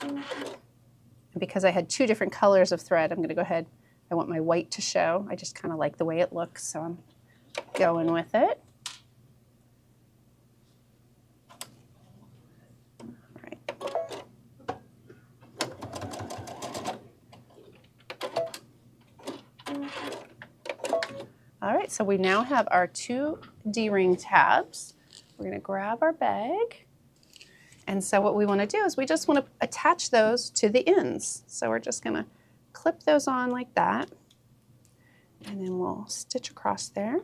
And because I had 2 different colors of thread, I'm going to go ahead. I want my white to show. I just kind of like the way it looks, so I'm going with it. All right, so we now have our 2 D-ring tabs. We're going to grab our bag. And so what we want to do is we just want to attach those to the ends. So we're just going to clip those on like that. And then we'll stitch across there.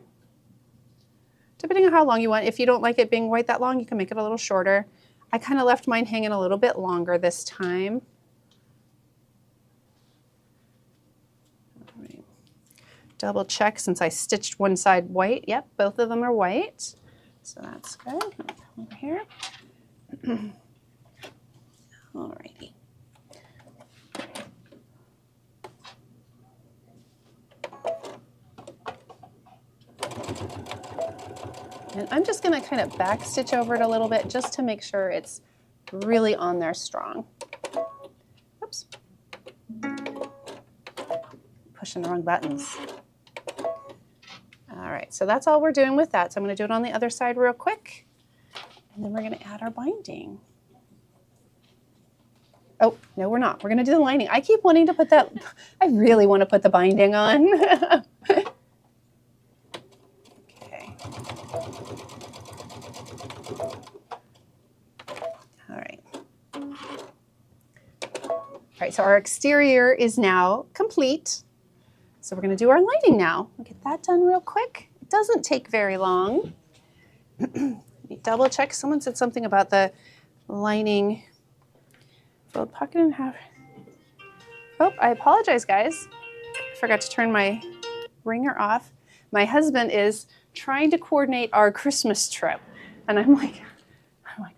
Depending on how long you want. If you don't like it being quite that long, you can make it a little shorter. I kind of left mine hanging a little bit longer this time. Double check since I stitched one side white. Yep, both of them are white. So that's good. Over here. All righty. And I'm just going to kind of back stitch over it a little bit just to make sure it's really on there strong. Oops. Pushing the wrong buttons. All right, so that's all we're doing with that. So I'm going to do it on the other side real quick. And then we're going to add our binding. Oh, no, we're not. We're going to do the lining. I keep wanting to put that. I really want to put the binding on. Okay. All right. All right, so our exterior is now complete. So we're going to do our lining now. We'll get that done real quick. It doesn't take very long. Double check. Someone said something about the lining. Fold pocket in half. Oh, I apologize, guys. I forgot to turn my ringer off. My husband is trying to coordinate our Christmas trip. And I'm like,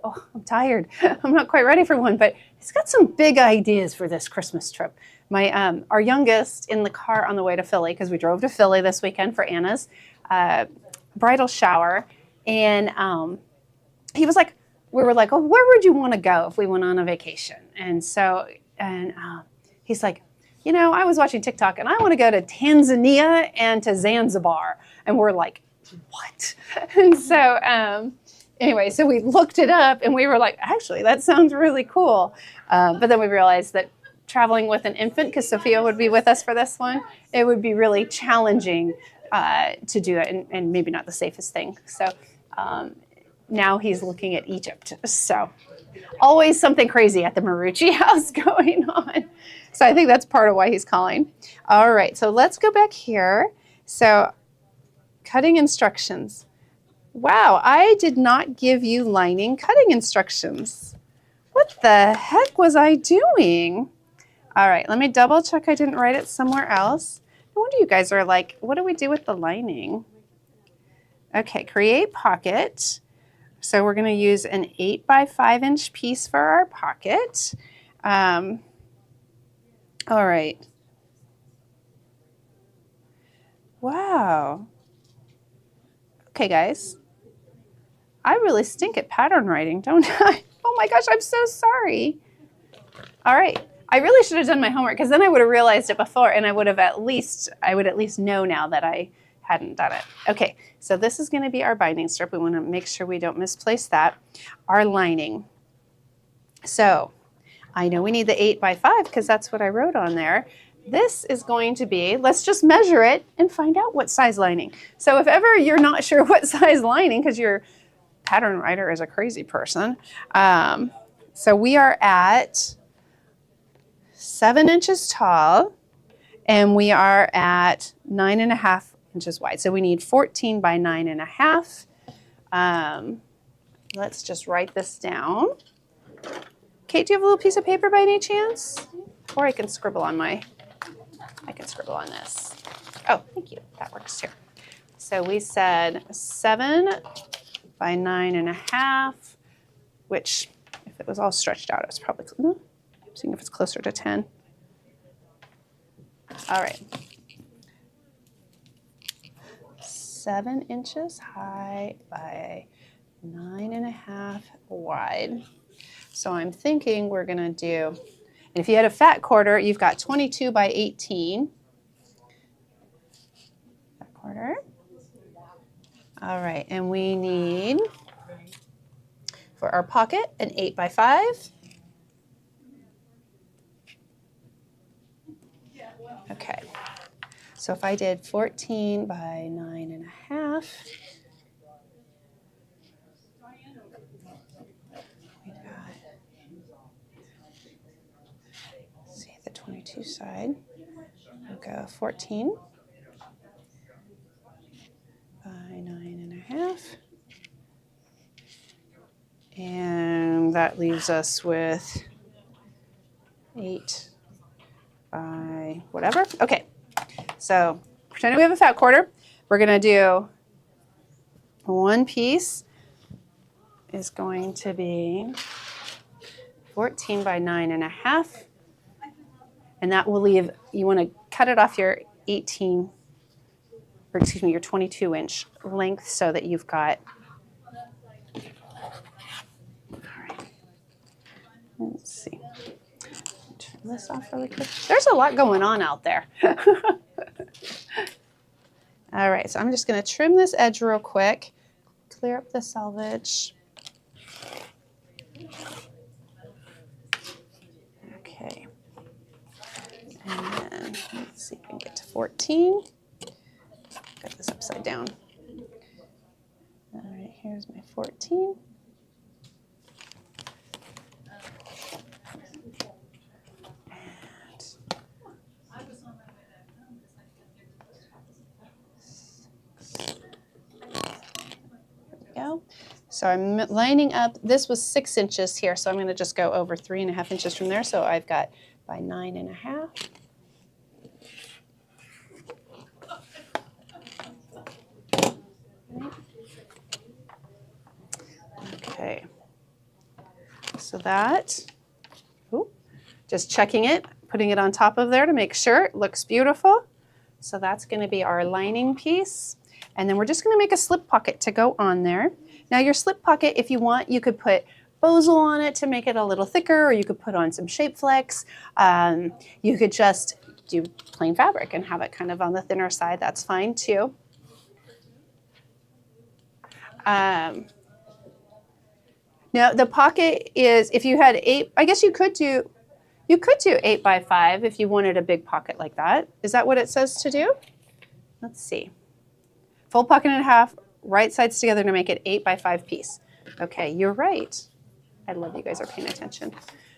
oh, I'm tired. I'm not quite ready for one, but he's got some big ideas for this Christmas trip. our youngest in the car on the way to Philly, because we drove to Philly this weekend for Anna's bridal shower, and he was like, we were like, oh, where would you want to go if we went on a vacation? And so, he's like, you know, I was watching TikTok and I want to go to Tanzania and to Zanzibar. And we're like, what? And so, anyway, so we looked it up and we were like, actually, that sounds really cool. But then we realized that traveling with an infant, because Sophia would be with us for this one, it would be really challenging to do it, and maybe not the safest thing. So now he's looking at Egypt. So always something crazy at the Marucci house going on. So I think that's part of why he's calling. All right, so let's go back here. So cutting instructions. Wow, I did not give you lining cutting instructions. What the heck was I doing? All right, let me double check I didn't write it somewhere else. No wonder you guys are like, what do we do with the lining? Okay, create pocket. So we're going to use an 8 by 5 inch piece for our pocket. All right. Wow. Okay, guys. I really stink at pattern writing, don't I? Oh my gosh, I'm so sorry. All right. I really should have done my homework, because then I would have realized it before, and I would at least know now that I hadn't done it. Okay, so this is going to be our binding strip. We want to make sure we don't misplace that. Our lining. So I know we need the 8 by 5 because that's what I wrote on there. This is going to be, let's just measure it and find out what size lining. So if ever you're not sure what size lining, because your pattern writer is a crazy person, so we are at 7 inches tall, and we are at 9.5 inches wide. So we need 14 by 9.5. Let's just write this down. Kate, do you have a little piece of paper by any chance? Or I can scribble on this. Oh, thank you. That works too. So we said 7 by 9.5, which if it was all stretched out, it's probably, seeing if it's closer to 10. All right. 7 inches high by 9.5 wide. So I'm thinking we're going to do, and if you had a fat quarter, you've got 22 by 18. Fat quarter. All right, and we need, for our pocket, an 8 by 5. Okay, so if I did 14 by 9.5, let's see, the 22 side, we'll go 14 by 9.5, and that leaves us with 8 by whatever. Okay, so pretend we have a fat quarter. We're going to do one piece is going to be 14 by 9.5, and that will leave, you want to cut it off your 18, or excuse me, your 22 inch length so that you've got, all right, let's see. Turn this off really quick. There's a lot going on out there. All right, so I'm just going to trim this edge real quick, clear up the selvage. Okay, and then let's see if we can get to 14. Got this upside down. All right, here's my 14. Go. So I'm lining up, this was 6 inches here, so I'm going to just go over 3.5 inches from there. So I've got by 9.5. Okay, so that, just checking it, putting it on top of there to make sure it looks beautiful. So that's going to be our lining piece. And then we're just going to make a slip pocket to go on there. Now your slip pocket, if you want, you could put bosal on it to make it a little thicker, or you could put on some shape flex. You could just do plain fabric and have it kind of on the thinner side. That's fine too. Now the pocket is, if you had 8, I guess you could do 8 by 5 if you wanted a big pocket like that. Is that what it says to do? Let's see. Fold pocket in half, right sides together to make it 8 by 5 piece. Okay, you're right. I love you guys are paying attention.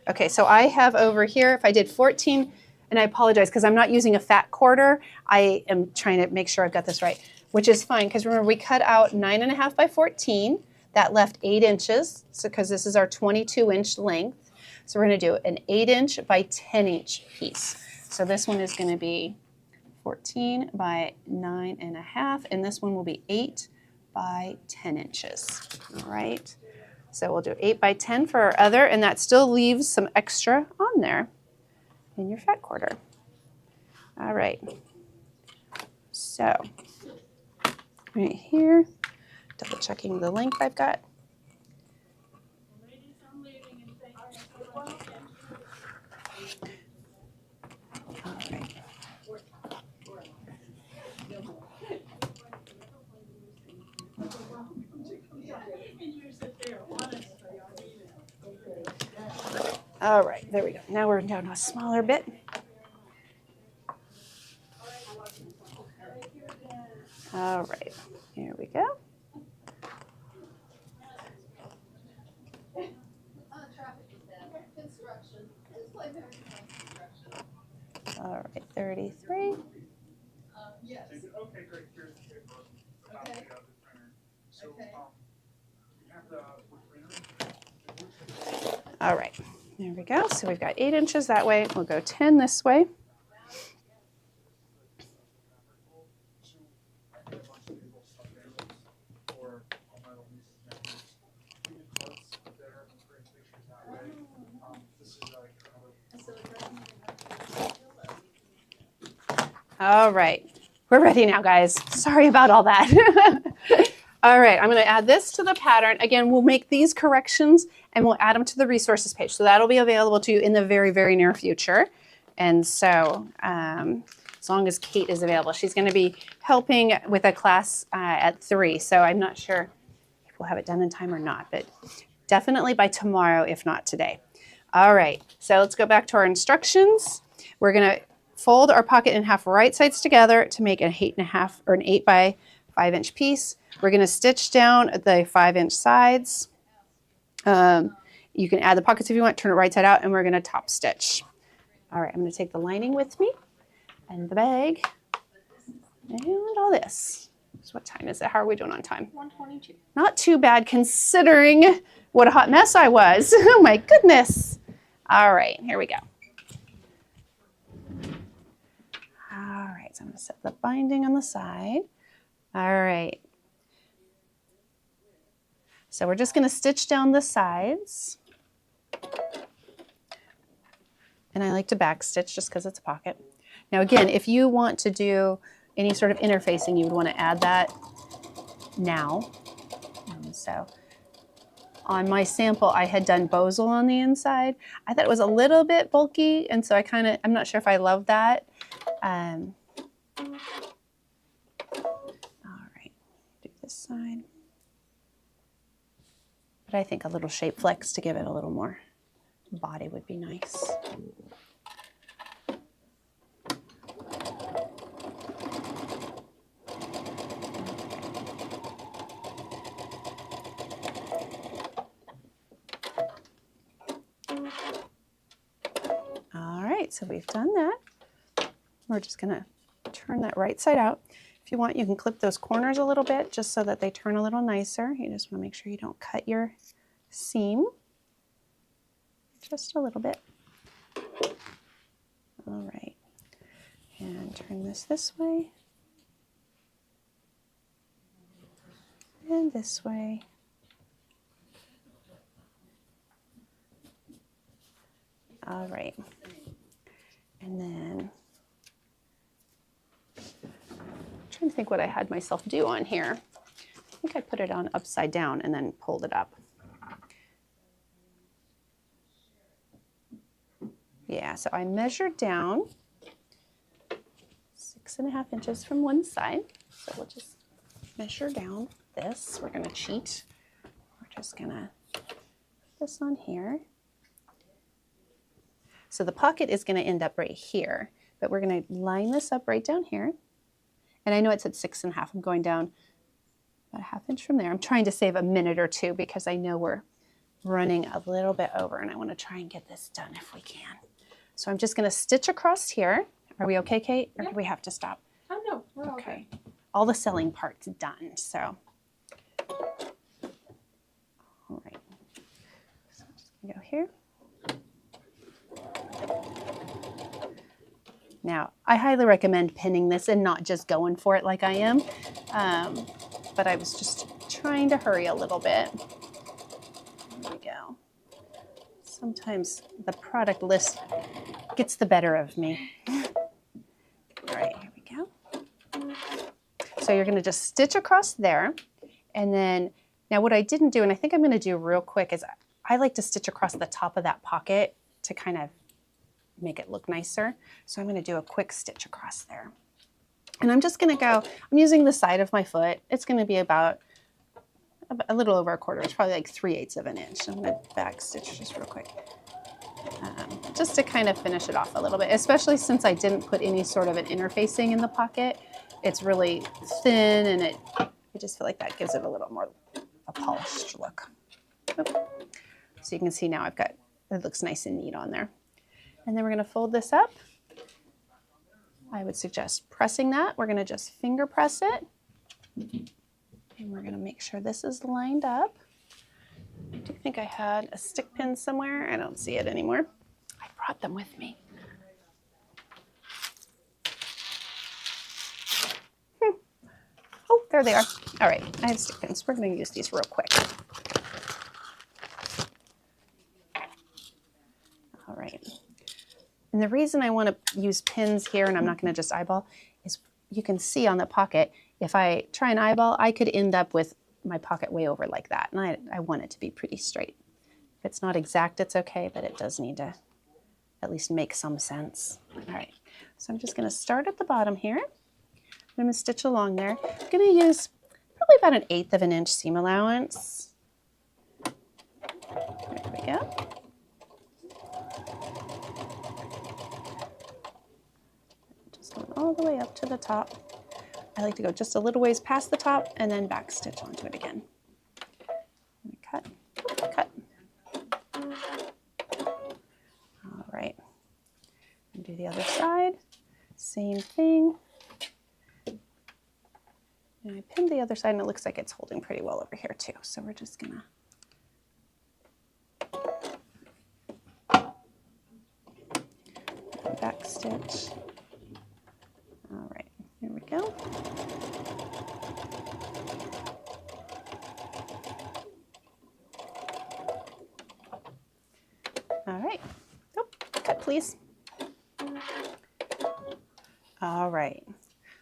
Okay, so I have over here, if I did 14, and I apologize because I'm not using a fat quarter. I am trying to make sure I've got this right, which is fine because remember we cut out 9.5 by 14. That left 8 inches, so because this is our 22-inch length. So we're going to do an 8-inch by 10-inch piece. So this one is going to be 14 by 9.5, and this one will be 8 by 10 inches. All right. So we'll do 8 by 10 for our other, and that still leaves some extra on there in your fat quarter. All right. So right here, double checking the length I've got. All right. All right, there we go. Now we're down to a smaller bit. All right, here we go. All right, 33. Yes. Okay, great. Here's the paper. About the other printer. So, you have the All right, there we go. So we've got 8 inches that way. We'll go 10 this way. All right, we're ready now, guys. Sorry about all that. All right, I'm going to add this to the pattern. Again, we'll make these corrections and we'll add them to the resources page. So that'll be available to you in the very, very near future. And so as long as Kate is available, she's going to be helping with a class at 3. So I'm not sure if we'll have it done in time or not, but definitely by tomorrow, if not today. All right, so let's go back to our instructions. We're going to fold our pocket in half right sides together to make an 8.5 or an 8 by 5 inch piece. We're going to stitch down the 5-inch sides. You can add the pockets if you want, turn it right side out, and we're going to top stitch. All right, I'm going to take the lining with me and the bag and all this. So what time is it? How are we doing on time? 1:22. Not too bad considering what a hot mess I was. Oh my goodness. All right, here we go. All right, so I'm going to set the binding on the side. All right. So we're just going to stitch down the sides. And I like to back stitch just because it's a pocket. Now again, if you want to do any sort of interfacing, you would want to add that now. So on my sample, I had done bosal on the inside. I thought it was a little bit bulky, and so I'm not sure if I love that. All right, do this side. But I think a little shape flex to give it a little more body would be nice. All right, so we've done that. We're just gonna turn that right side out. If you want, you can clip those corners a little bit just so that they turn a little nicer. You just want to make sure you don't cut your seam. Just a little bit. All right. And turn this way. And this way. All right. think what I had myself do on here. I think I put it on upside down and then pulled it up. Yeah, so I measured down 6.5 inches from one side. So we'll just measure down this. We're going to cheat. We're just going to put this on here. So the pocket is going to end up right here, but we're going to line this up right down here. And I know it said 6.5. I'm going down about 1/2 inch from there. I'm trying to save a minute or two because I know we're running a little bit over and I want to try and get this done if we can. So I'm just going to stitch across here. Are we okay, Kate? Or do we have to stop? Oh, no, we're all Okay. good. All the selling part's done, so. All right. So I'm just going to go here. Now, I highly recommend pinning this and not just going for it like I am. But I was just trying to hurry a little bit. There we go. Sometimes the product list gets the better of me. All right, here we go. So you're going to just stitch across there. And then, now what I didn't do, and I think I'm going to do real quick, is I like to stitch across the top of that pocket to kind of make it look nicer. So I'm going to do a quick stitch across there. And I'm just going to go, I'm using the side of my foot. It's going to be about a little over 1/4. It's probably like 3/8 of an inch. I'm going to back stitch just real quick. Just to kind of finish it off a little bit, especially since I didn't put any sort of an interfacing in the pocket. It's really thin and I just feel like that gives it a little more a polished look. Oop. So you can see now it looks nice and neat on there. And then we're going to fold this up. I would suggest pressing that. We're going to just finger press it. And we're going to make sure this is lined up. I do think I had a stick pin somewhere. I don't see it anymore. I brought them with me. Oh, there they are. All right, I have stick pins. We're going to use these real quick. All right. And the reason I want to use pins here, and I'm not going to just eyeball, is you can see on the pocket, if I try and eyeball, I could end up with my pocket way over like that. And I want it to be pretty straight. If it's not exact, it's okay, but it does need to at least make some sense. All right, so I'm just going to start at the bottom here. I'm going to stitch along there. I'm going to use probably about 1/8 of an inch seam allowance. There we go. Just going all the way up to the top. I like to go just a little ways past the top and then back stitch onto it again. Cut, cut. All right, and do the other side, same thing. And I pinned the other side and it looks like it's holding pretty well over here too. So we're just gonna back stitch. All right, here we go. All right, oh, cut please. All right,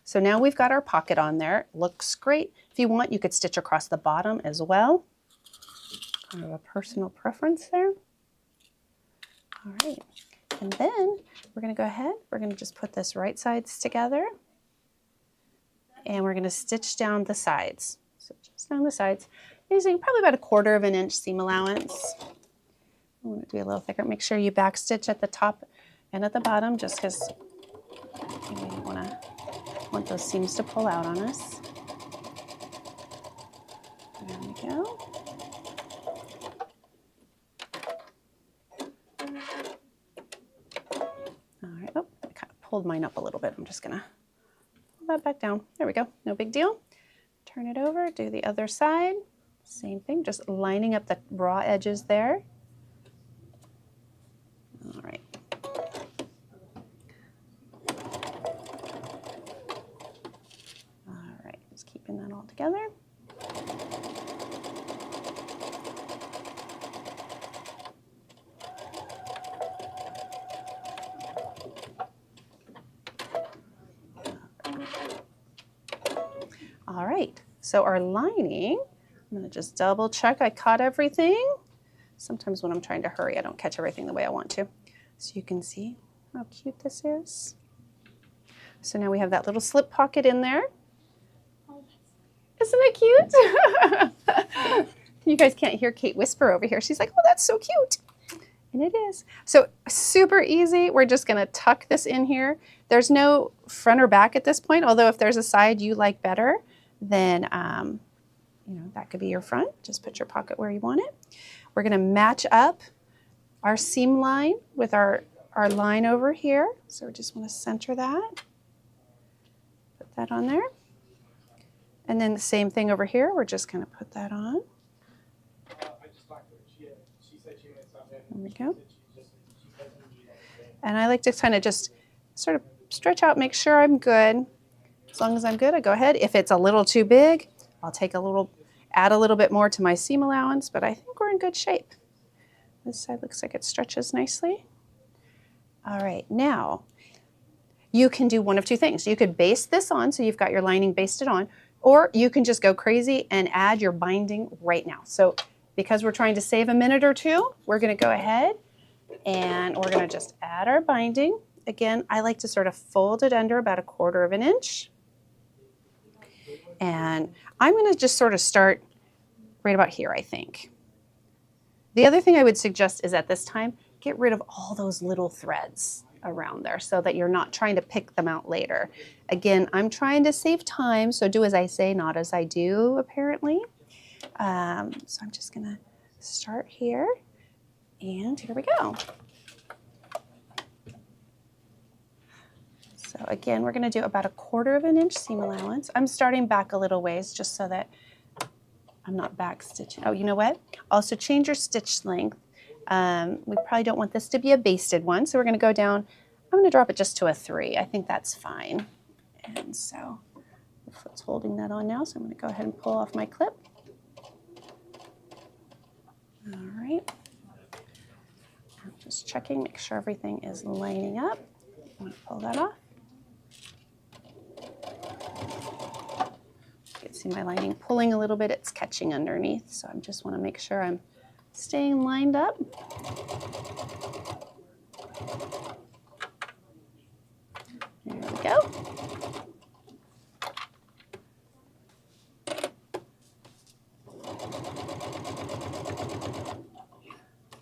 so now we've got our pocket on there. Looks great. If you want, you could stitch across the bottom as well. Kind of a personal preference there. All right, and then we're gonna go ahead, we're gonna just put this right sides together and we're gonna stitch down the sides. So just down the sides, using probably about 1/4 of an inch seam allowance. I want it to be a little thicker. Make sure you back stitch at the top and at the bottom just because you don't want those seams to pull out on us. There we go. All right, oh, I kind of pulled mine up a little bit. I'm just gonna pull that back down. There we go, no big deal. Turn it over, do the other side. Same thing, just lining up the raw edges there. All right. All right, just keeping that all together. All right, so our lining, I'm gonna just double check I caught everything. Sometimes when I'm trying to hurry, I don't catch everything the way I want to. So you can see how cute this is. So now we have that little slip pocket in there. Isn't it cute? You guys can't hear Kate whisper over here. She's like, oh, that's so cute. And it is. So super easy. We're just gonna tuck this in here. There's no front or back at this point, although if there's a side you like better, then you know, that could be your front. Just put your pocket where you want it. We're gonna match up our seam line with our line over here. So we just wanna center that. Put that on there. And then the same thing over here. We're just gonna put that on. I just talked to her. She said she made something. There we go. And I like to kind of just sort of stretch out, make sure I'm good. As long as I'm good, I go ahead. If it's a little too big, I'll take add a little bit more to my seam allowance, but I think we're in good shape. This side looks like it stretches nicely. All right, now you can do one of two things. You could baste this on, so you've got your lining basted on, or you can just go crazy and add your binding right now. So because we're trying to save a minute or two, we're gonna go ahead and we're gonna just add our binding. Again, I like to sort of fold it under about 1/4 of an inch. And I'm gonna just sort of start right about here, I think. The other thing I would suggest is at this time, get rid of all those little threads around there so that you're not trying to pick them out later. Again, I'm trying to save time, so do as I say, not as I do, apparently. So I'm just gonna start here, and here we go. So again, we're gonna do about 1/4 of an inch seam allowance. I'm starting back a little ways just so that I'm not back stitching. Oh, you know what? Also change your stitch length. We probably don't want this to be a basted one, so we're gonna go down. I'm gonna drop it just to a 3. I think that's fine. And so the foot's holding that on now, so I'm gonna go ahead and pull off my clip. All right. I'm just checking, make sure everything is lining up. I'm gonna pull that off. You can see my lining pulling a little bit, it's catching underneath, so I just wanna make sure I'm staying lined up. There we go.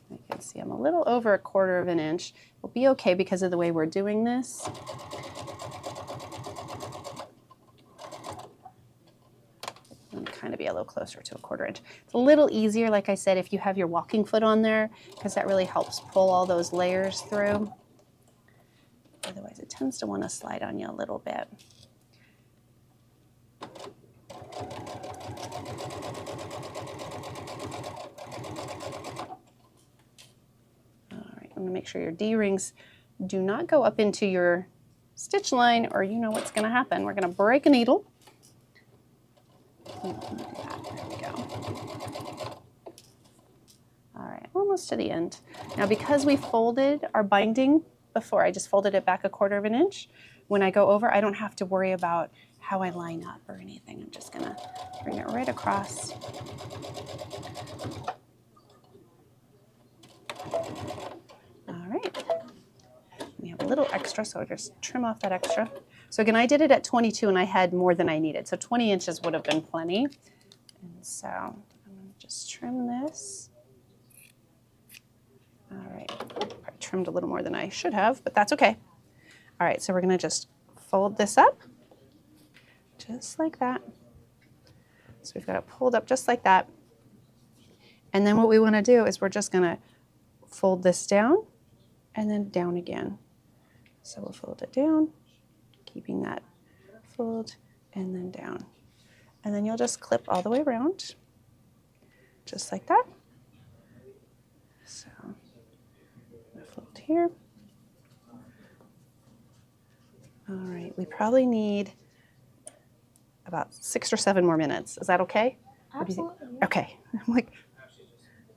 You can see I'm a little over 1/4 of an inch. We'll be okay because of the way we're doing this. Kind of be a little closer to 1/4 inch. It's a little easier, like I said, if you have your walking foot on there, because that really helps pull all those layers through. Otherwise, it tends to want to slide on you a little bit. All right, I'm gonna make sure your D-rings do not go up into your stitch line, or you know what's gonna happen. We're gonna break a needle. There we go. All right, almost to the end. Now, because we folded our binding before, I just folded it back 1/4 of an inch. When I go over, I don't have to worry about how I line up or anything. I'm just gonna bring it right across. All right. We have a little extra, so I'll just trim off that extra. So again, I did it at 22 and I had more than I needed. So 20 inches would have been plenty. And so I'm gonna just trim this. All right, I trimmed a little more than I should have, but that's okay. All right, so we're gonna just fold this up, just like that. So we've got it pulled up just like that. And then what we wanna do is we're just gonna fold this down and then down again. So we'll fold it down, keeping that fold, and then down. And then you'll just clip all the way around, just like that. So, I'm gonna fold here. All right, we probably need about 6 or 7 more minutes. Is that okay? Absolutely. Yeah. Okay, I'm like,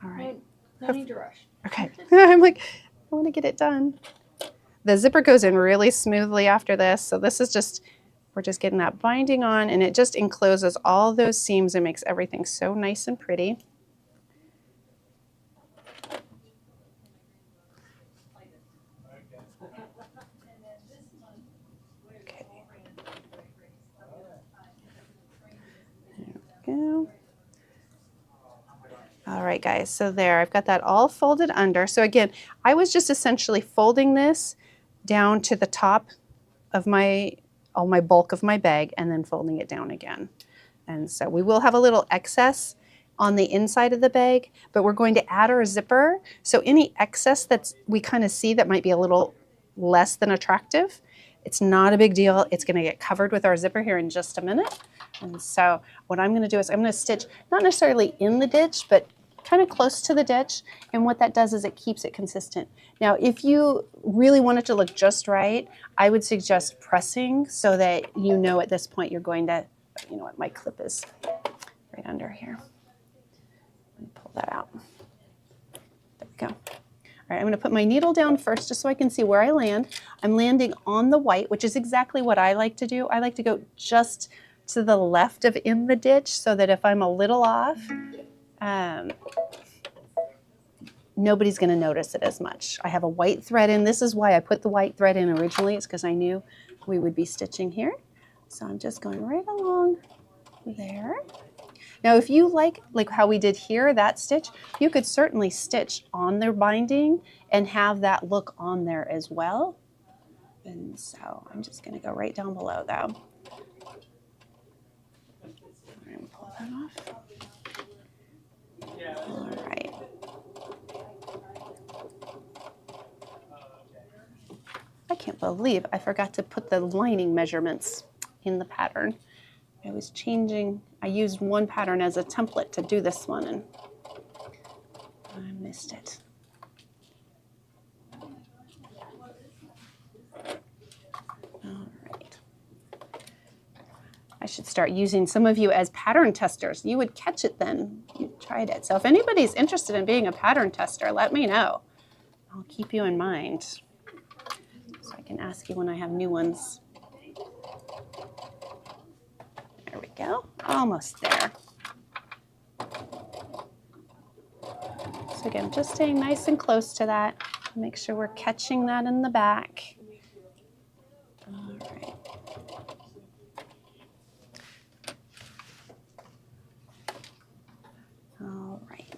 all right. No need to rush. Okay, I'm like, I want to get it done. The zipper goes in really smoothly after this, so this is just We're just getting that binding on, and it just encloses all those seams and makes everything so nice and pretty. Okay. There we go. All right, guys, so there, I've got that all folded under. So again, I was just essentially folding this down to the top of all my bulk of my bag and then folding it down again. And so we will have a little excess on the inside of the bag, but we're going to add our zipper. So any excess that we kind of see that might be a little less than attractive, it's not a big deal. It's going to get covered with our zipper here in just a minute. And so what I'm going to do is I'm going to stitch not necessarily in the ditch, but kind of close to the ditch. And what that does is it keeps it consistent. Now, if you really want it to look just right, I would suggest pressing so that you know at this point you're going to, you know what, my clip is right under here. Let me pull that out. There we go. All right, I'm going to put my needle down first just so I can see where I land. I'm landing on the white, which is exactly what I like to do. I like to go just to the left of in the ditch so that if I'm a little off, nobody's going to notice it as much. I have a white thread in. This is why I put the white thread in originally. It's because I knew we would be stitching here. So I'm just going right along there. Now, if you like how we did here, that stitch, you could certainly stitch on their binding and have that look on there as well. And so I'm just going to go right down below though. And pull that off. All right. I can't believe I forgot to put the lining measurements in the pattern. I was changing, I used one pattern as a template to do this one and I missed it. All right. I should start using some of you as pattern testers. You would catch it then. You tried it. So if anybody's interested in being a pattern tester, let me know. I'll keep you in mind. So I can ask you when I have new ones. There we go, almost there. So again, just staying nice and close to that. Make sure we're catching that in the back. All right. All right.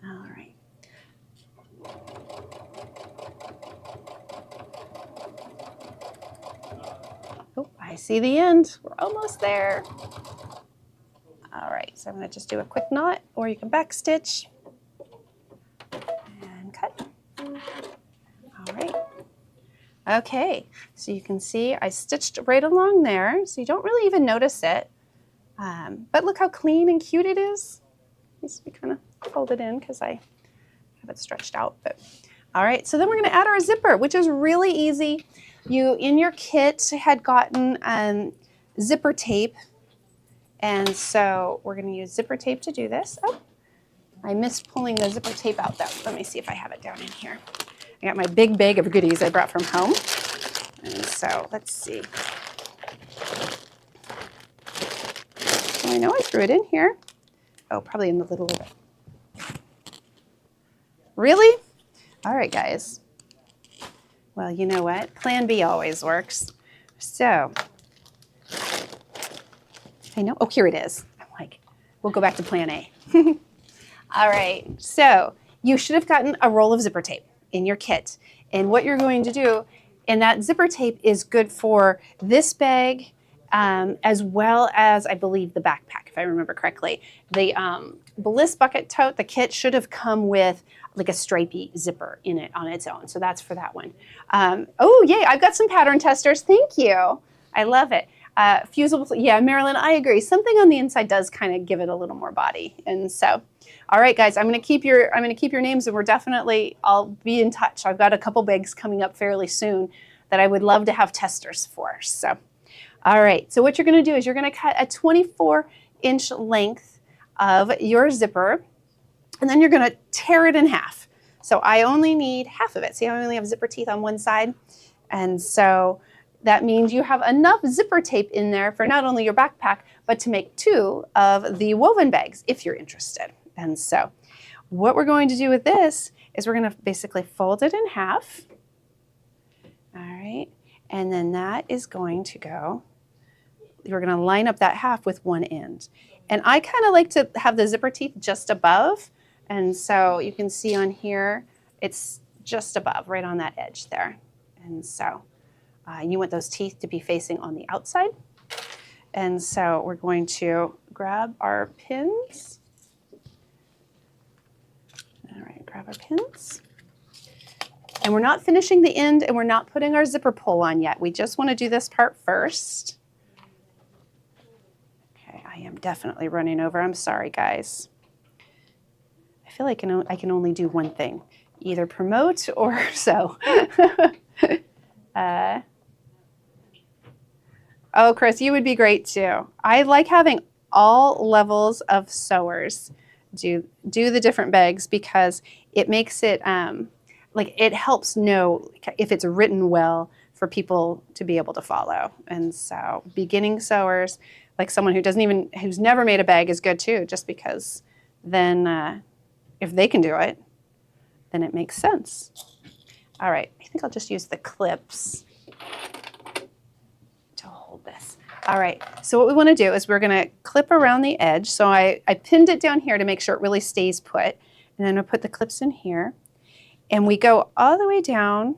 All right. Oh, I see the end. We're almost there. All right, so I'm going to just do a quick knot, or you can back stitch and cut. All right. Okay, so you can see I stitched right along there, so you don't really even notice it. But look how clean and cute it is. Needs to be kind of folded in because I have it stretched out. But all right, so then we're going to add our zipper, which is really easy. You in your kit had gotten zipper tape, and so we're going to use zipper tape to do this. Oh, I missed pulling the zipper tape out though. Let me see if I have it down in here. I got my big bag of goodies I brought from home, and so let's see. Oh, I know I threw it in here. Oh, probably in the little bit. Really? All right, guys. Well, you know what? Plan B always works. So, I know. Oh, here it is. I'm like, we'll go back to plan A. All right. So, you should have gotten a roll of zipper tape in your kit. And what you're going to do, and that zipper tape is good for this bag, as well as, I believe, the backpack, if I remember correctly. The Bliss Bucket Tote, the kit should have come with like a stripy zipper in it on its own. So that's for that one. Oh, yay, I've got some pattern testers. Thank you. I love it. Fusible, yeah, Marilyn, I agree. Something on the inside does kind of give it a little more body. And so, all right, guys, I'm going to keep your names, and I'll be in touch. I've got a couple bags coming up fairly soon that I would love to have testers for. So, all right, so what you're going to do is you're going to cut a 24 inch length of your zipper, and then you're going to tear it in half. So I only need half of it. See, I only have zipper teeth on one side. And so that means you have enough zipper tape in there for not only your backpack, but to make 2 of the woven bags if you're interested. And so what we're going to do with this is we're going to basically fold it in half. All right. And then that is going to go, we're going to line up that half with one end. And I kind of like to have the zipper teeth just above. And so you can see on here, it's just above, right on that edge there. And so you want those teeth to be facing on the outside. And so we're going to grab our pins. All right, grab our pins. And we're not finishing the end, and we're not putting our zipper pull on yet. We just want to do this part first. Okay, I am definitely running over. I'm sorry, guys. I feel like I can only do one thing, either promote or sew. Oh, Chris, you would be great too. I like having all levels of sewers do the different bags because it makes it like it helps know if it's written well for people to be able to follow. And so beginning sewers, like someone who's never made a bag is good too, just because then if they can do it, then it makes sense. All right, I think I'll just use the clips to hold this. All right, so what we want to do is we're going to clip around the edge. So I pinned it down here to make sure it really stays put. And then I'll put the clips in here. And we go all the way down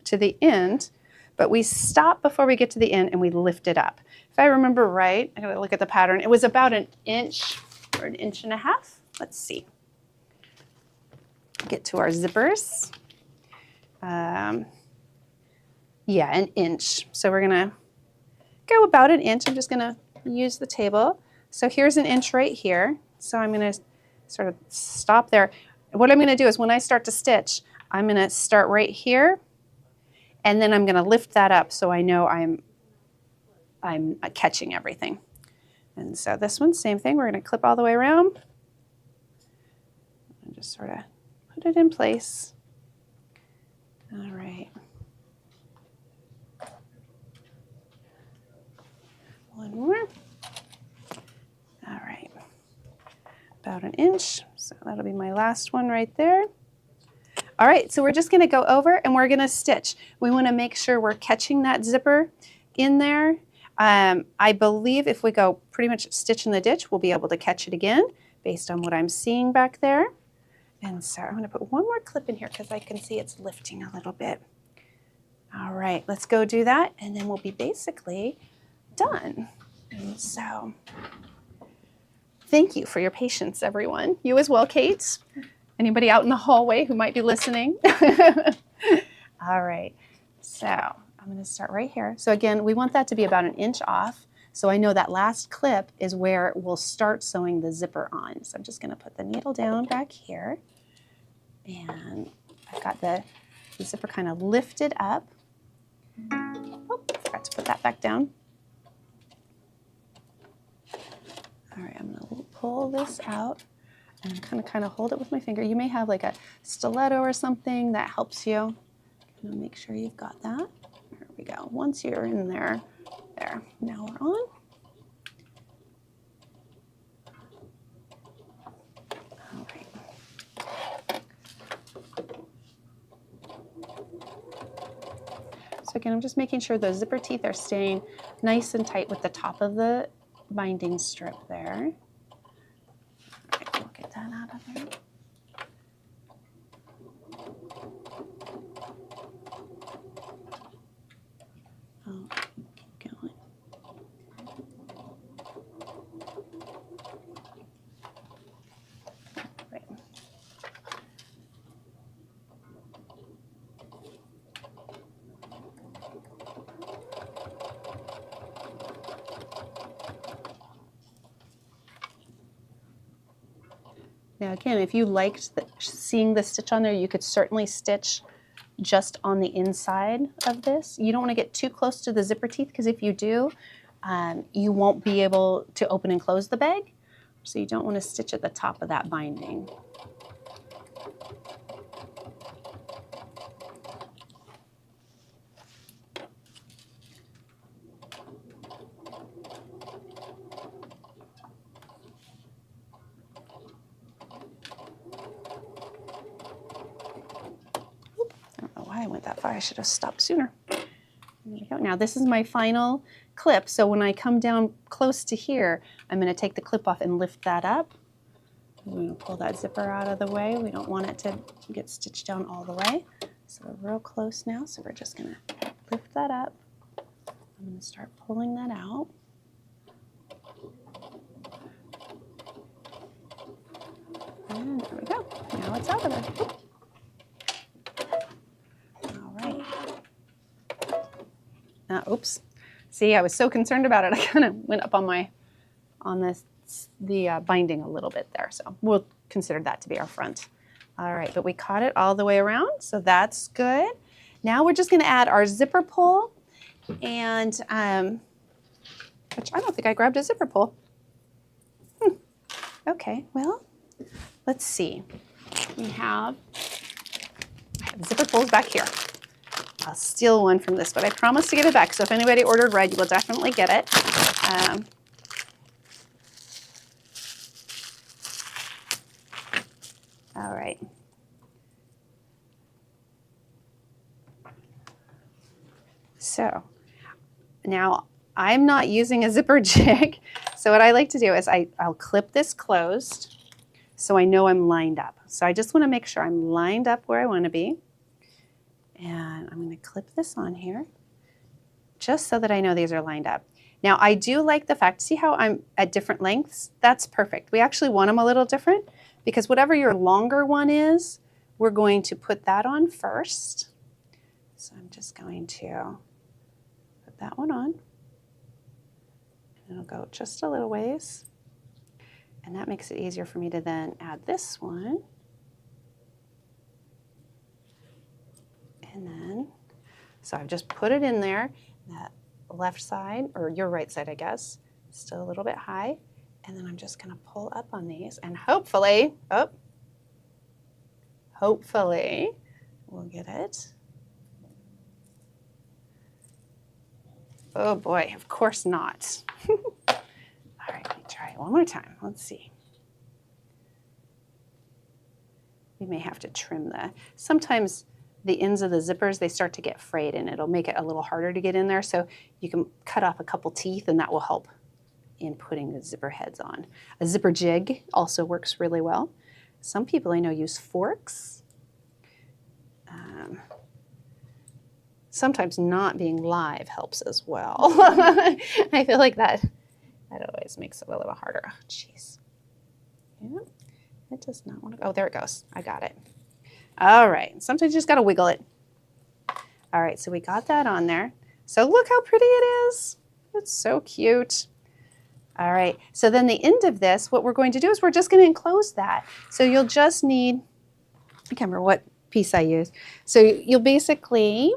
to the end, but we stop before we get to the end and we lift it up. If I remember right, I gotta look at the pattern. It was about 1 inch or 1.5 inches. Let's see. Get to our zippers. Yeah, 1 inch. So we're gonna go about 1 inch. I'm just gonna use the table. So here's 1 inch right here. So I'm gonna sort of stop there. What I'm gonna do is when I start to stitch, I'm gonna start right here, and then I'm gonna lift that up so I know I'm catching everything. And so this one, same thing. We're gonna clip all the way around and just sort of put it in place. All right. One more. All right. About 1 inch. So that'll be my last one right there. All right, so we're just gonna go over and we're gonna stitch. We wanna make sure we're catching that zipper in there. I believe if we go pretty much stitch in the ditch, we'll be able to catch it again based on what I'm seeing back there. And so I'm gonna put one more clip in here because I can see it's lifting a little bit. All right, let's go do that and then we'll be basically done. And so thank you for your patience, everyone. You as well, Kate. Anybody out in the hallway who might be listening? All right, so I'm gonna start right here. So again, we want that to be about 1 inch off. So I know that last clip is where we'll start sewing the zipper on. So I'm just gonna put the needle down back here. And I've got the zipper kind of lifted up. Oh, forgot to put that back down. All right, I'm gonna pull this out and kind of hold it with my finger. You may have like a stiletto or something that helps you. Make sure you've got that. There we go. Once you're in there, there. Now we're on. All right. So again, I'm just making sure those zipper teeth are staying nice and tight with the top of the binding strip there. All right, we'll get that out of there. Oh, going. Right. Now again, if you liked seeing the stitch on there, you could certainly stitch just on the inside of this. You don't want to get too close to the zipper teeth because if you do, you won't be able to open and close the bag. So you don't want to stitch at the top of that binding. I don't know why I went that far. I should have stopped sooner. There we go. Now this is my final clip. So when I come down close to here, I'm going to take the clip off and lift that up. I'm going to pull that zipper out of the way. We don't want it to get stitched down all the way. So we're real close now. So we're just going to lift that up. I'm going to start pulling that out. And there we go. Now it's out of there. All right. Oops. See, I was so concerned about it. I kind of went up on the binding a little bit there. So we'll consider that to be our front. All right, but we caught it all the way around, so that's good. Now we're just going to add our zipper pull, and which I don't think I grabbed a zipper pull. Okay, well, let's see. I have zipper pulls back here. I'll steal one from this, but I promise to get it back. So if anybody ordered red, you will definitely get it. All right. So now I'm not using a zipper jig. So what I like to do is I'll clip this closed so I know I'm lined up. So I just want to make sure I'm lined up where I want to be. And I'm going to clip this on here just so that I know these are lined up. Now I do like the fact, see how I'm at different lengths? That's perfect. We actually want them a little different because whatever your longer one is, we're going to put that on first. So I'm just going to put that one on. And it'll go just a little ways. And that makes it easier for me to then add this one. And then, so I've just put it in there, that left side, or your right side, I guess, still a little bit high. And then I'm just gonna pull up on these and hopefully, hopefully we'll get it. Oh boy, of course not. All right, let me try it one more time. Let's see. We may have to trim sometimes the ends of the zippers, they start to get frayed and it'll make it a little harder to get in there. So you can cut off a couple teeth and that will help in putting the zipper heads on. A zipper jig also works really well. Some people I know use forks. Sometimes not being live helps as well. I feel like that always makes it a little harder. Oh, jeez. Yeah, it does not want to go. Oh, there it goes. I got it. All right, sometimes you just got to wiggle it. All right, so we got that on there. So look how pretty it is. It's so cute. All right, so then the end of this, what we're going to do is we're just going to enclose that. So you'll just need, I can't remember what piece I used. So you'll basically,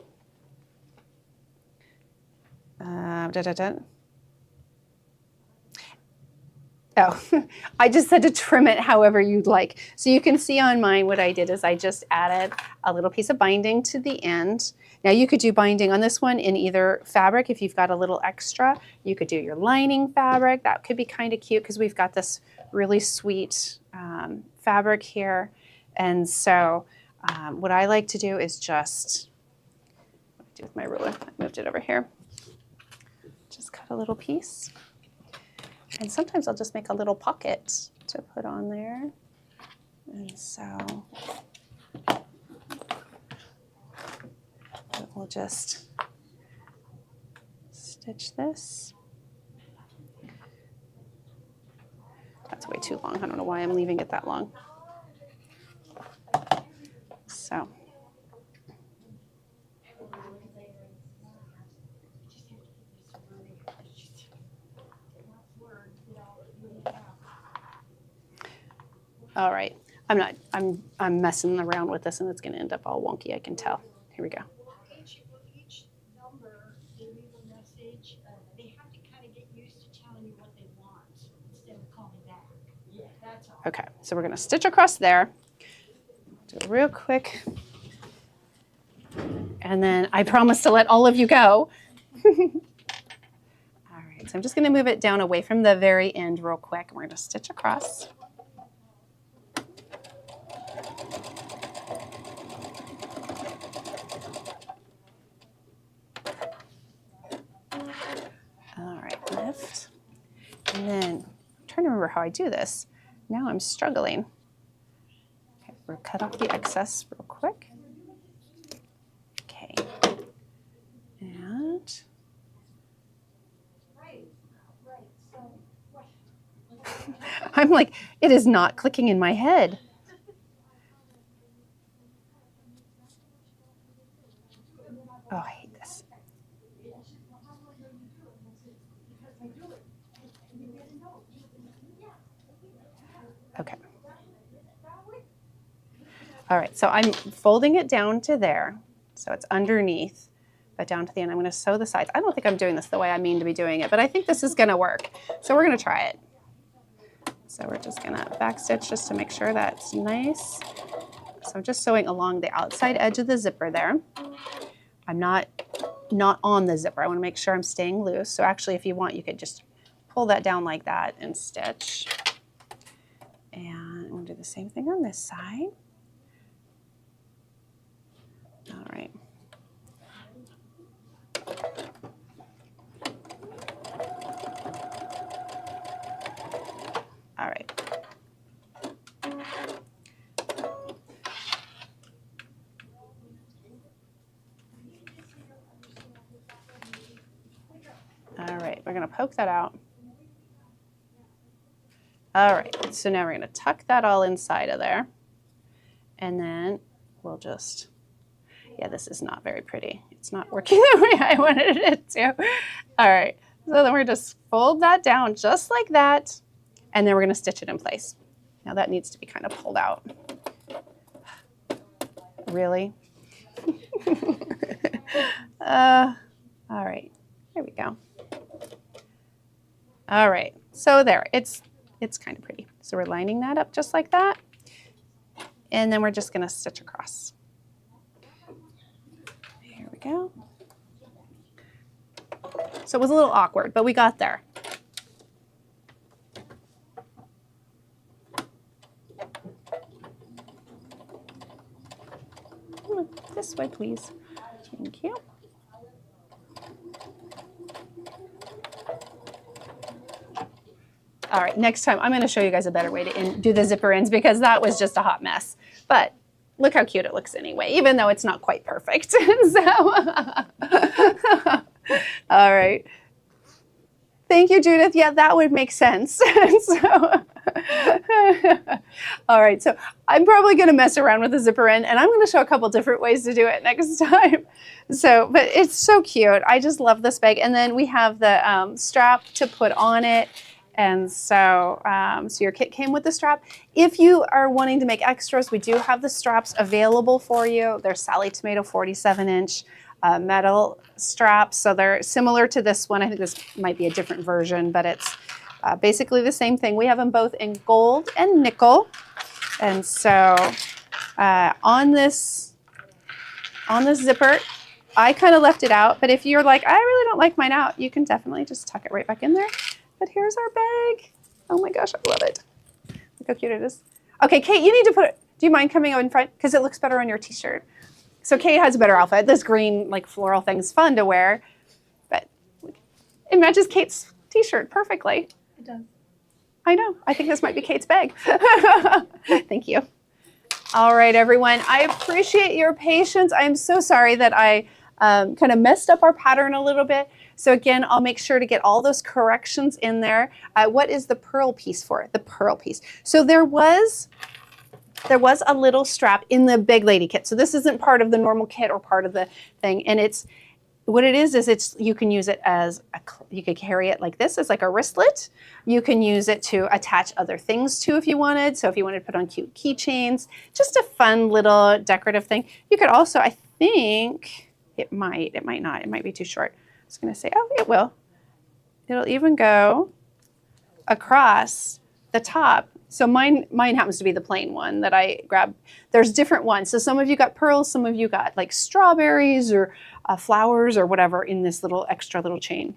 Oh, I just said to trim it however you'd like. So you can see on mine what I did is I just added a little piece of binding to the end. Now you could do binding on this one in either fabric if you've got a little extra. You could do your lining fabric. That could be kind of cute because we've got this really sweet fabric here. And so what I like to do is just, what do I do with my ruler? I moved it over here. Just cut a little piece. And sometimes I'll just make a little pocket to put on there. And so we'll just stitch this. That's way too long. I don't know why I'm leaving it that long. So. All right, I'm messing around with this and it's gonna end up all wonky, I can tell. Here we go. Each number, they leave a message. They have to kind of get Okay, so we're gonna stitch across there. Do it real quick. And then I promise to let all of you go. All right, so I'm just gonna move it down away from the very end real quick. We're gonna stitch across. All right, lift. And then, I'm trying to remember how I do this. Now I'm struggling. Okay, we'll cut off the excess real quick. Okay. And I'm like, it is not clicking in my head. Oh, I hate this. Okay. All right, so I'm folding it down to there. So it's underneath, but down to the end. I'm going to sew the sides. I don't think I'm doing this the way I mean to be doing it, but I think this is going to work. So we're going to try it. So we're just going to backstitch just to make sure that's nice. So I'm just sewing along the outside edge of the zipper there. I'm not on the zipper. I want to make sure I'm staying loose. So actually, if you want, you could just pull that down like that and stitch. And we'll do the same thing on this side. All right. All right. All right, we're gonna poke that out. All right, so now we're gonna tuck that all inside of there. And then we'll just, yeah, this is not very pretty. It's not working the way I wanted it to. All right, so then we're just fold that down just like that. And then we're gonna stitch it in place. Now that needs to be kind of pulled out. Really? All right, there we go. All right, so there, it's kind of pretty. So we're lining that up just like that. And then we're just gonna stitch across. Here we go. So it was a little awkward, but we got there. This way, please. Thank you. All right, next time I'm going to show you guys a better way to do the zipper ends because that was just a hot mess. But look how cute it looks anyway, even though it's not quite perfect. So, all right. Thank you, Judith. Yeah, that would make sense. So, all right, so I'm probably going to mess around with the zipper end, and I'm going to show a couple different ways to do it next time. So, but it's so cute. I just love this bag. And then we have the strap to put on it. And so, so your kit came with the strap. If you are wanting to make extras, we do have the straps available for you. They're Sally Tomato 47-inch metal straps. So they're similar to this one. I think this might be a different version, but it's basically the same thing. We have them both in gold and nickel. And so on this zipper, I kind of left it out. But if you're like, I really don't like mine out, you can definitely just tuck it right back in there. But here's our bag. Oh my gosh, I love it. Look how cute it is. Okay, Kate, you need to put it, do you mind coming up in front? Because it looks better on your t-shirt. So Kate has a better outfit. This green, like floral thing is fun to wear, but it matches Kate's t-shirt perfectly. It does. I know. I think this might be Kate's bag. Thank you. All right, everyone. I appreciate your patience. I'm so sorry that I kind of messed up our pattern a little bit. So again, I'll make sure to get all those corrections in there. What is the purl piece for? The purl piece. So there was a little strap in the Big Lady kit. So this isn't part of the normal kit or part of the thing. And it's, what it is you can use it as, you could carry it like this as like a wristlet. You can use it to attach other things to if you wanted. So if you wanted to put on cute keychains, just a fun little decorative thing. You could also, I think, it might not, it might be too short. I was going to say, oh, it will. It'll even go across the top. So mine happens to be the plain one that I grabbed. There's different ones. So some of you got pearls, some of you got like strawberries or flowers or whatever in this little extra little chain.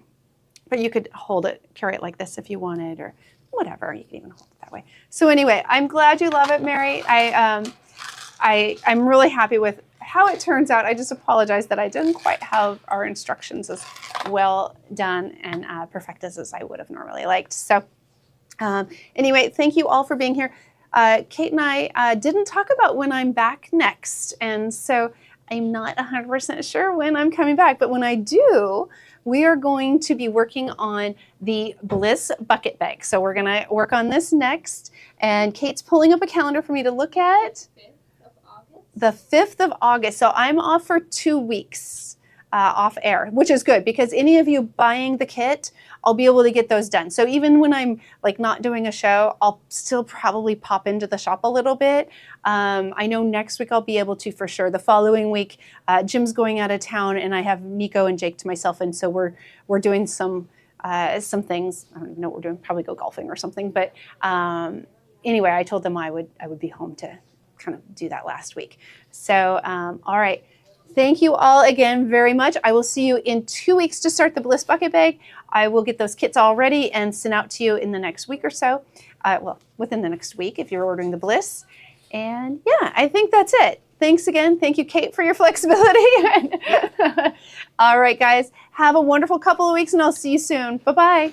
But you could hold it, carry it like this if you wanted, or whatever. You can even hold it that way. So anyway, I'm glad you love it, Mary. I'm really happy with how it turns out. I just apologize that I didn't quite have our instructions as well done and perfected as I would have normally liked. So anyway, thank you all for being here. Kate and I didn't talk about when I'm back next, and so I'm not 100% sure when I'm coming back, but when I do, we are going to be working on the Bliss bucket bag. So we're gonna work on this next, and Kate's pulling up a calendar for me to look at. 5th of August. The 5th of August. So I'm off for 2 weeks off air, which is good because any of you buying the kit, I'll be able to get those done. So even when I'm like not doing a show, I'll still probably pop into the shop a little bit. I know next week I'll be able to for sure. The following week, Jim's going out of town and I have Nico and Jake to myself. And so we're doing some things. I don't even know what we're doing, probably go golfing or something. But anyway, I told them I would be home to kind of do that last week. So, all right. Thank you all again very much. I will see you in 2 weeks to start the Bliss bucket bag. I will get those kits all ready and sent out to you in the next week or so. Well, within the next week if you're ordering the Bliss. And yeah, I think that's it. Thanks again. Thank you, Kate, for your flexibility. All right, guys. Have a wonderful couple of weeks and I'll see you soon. Bye-bye.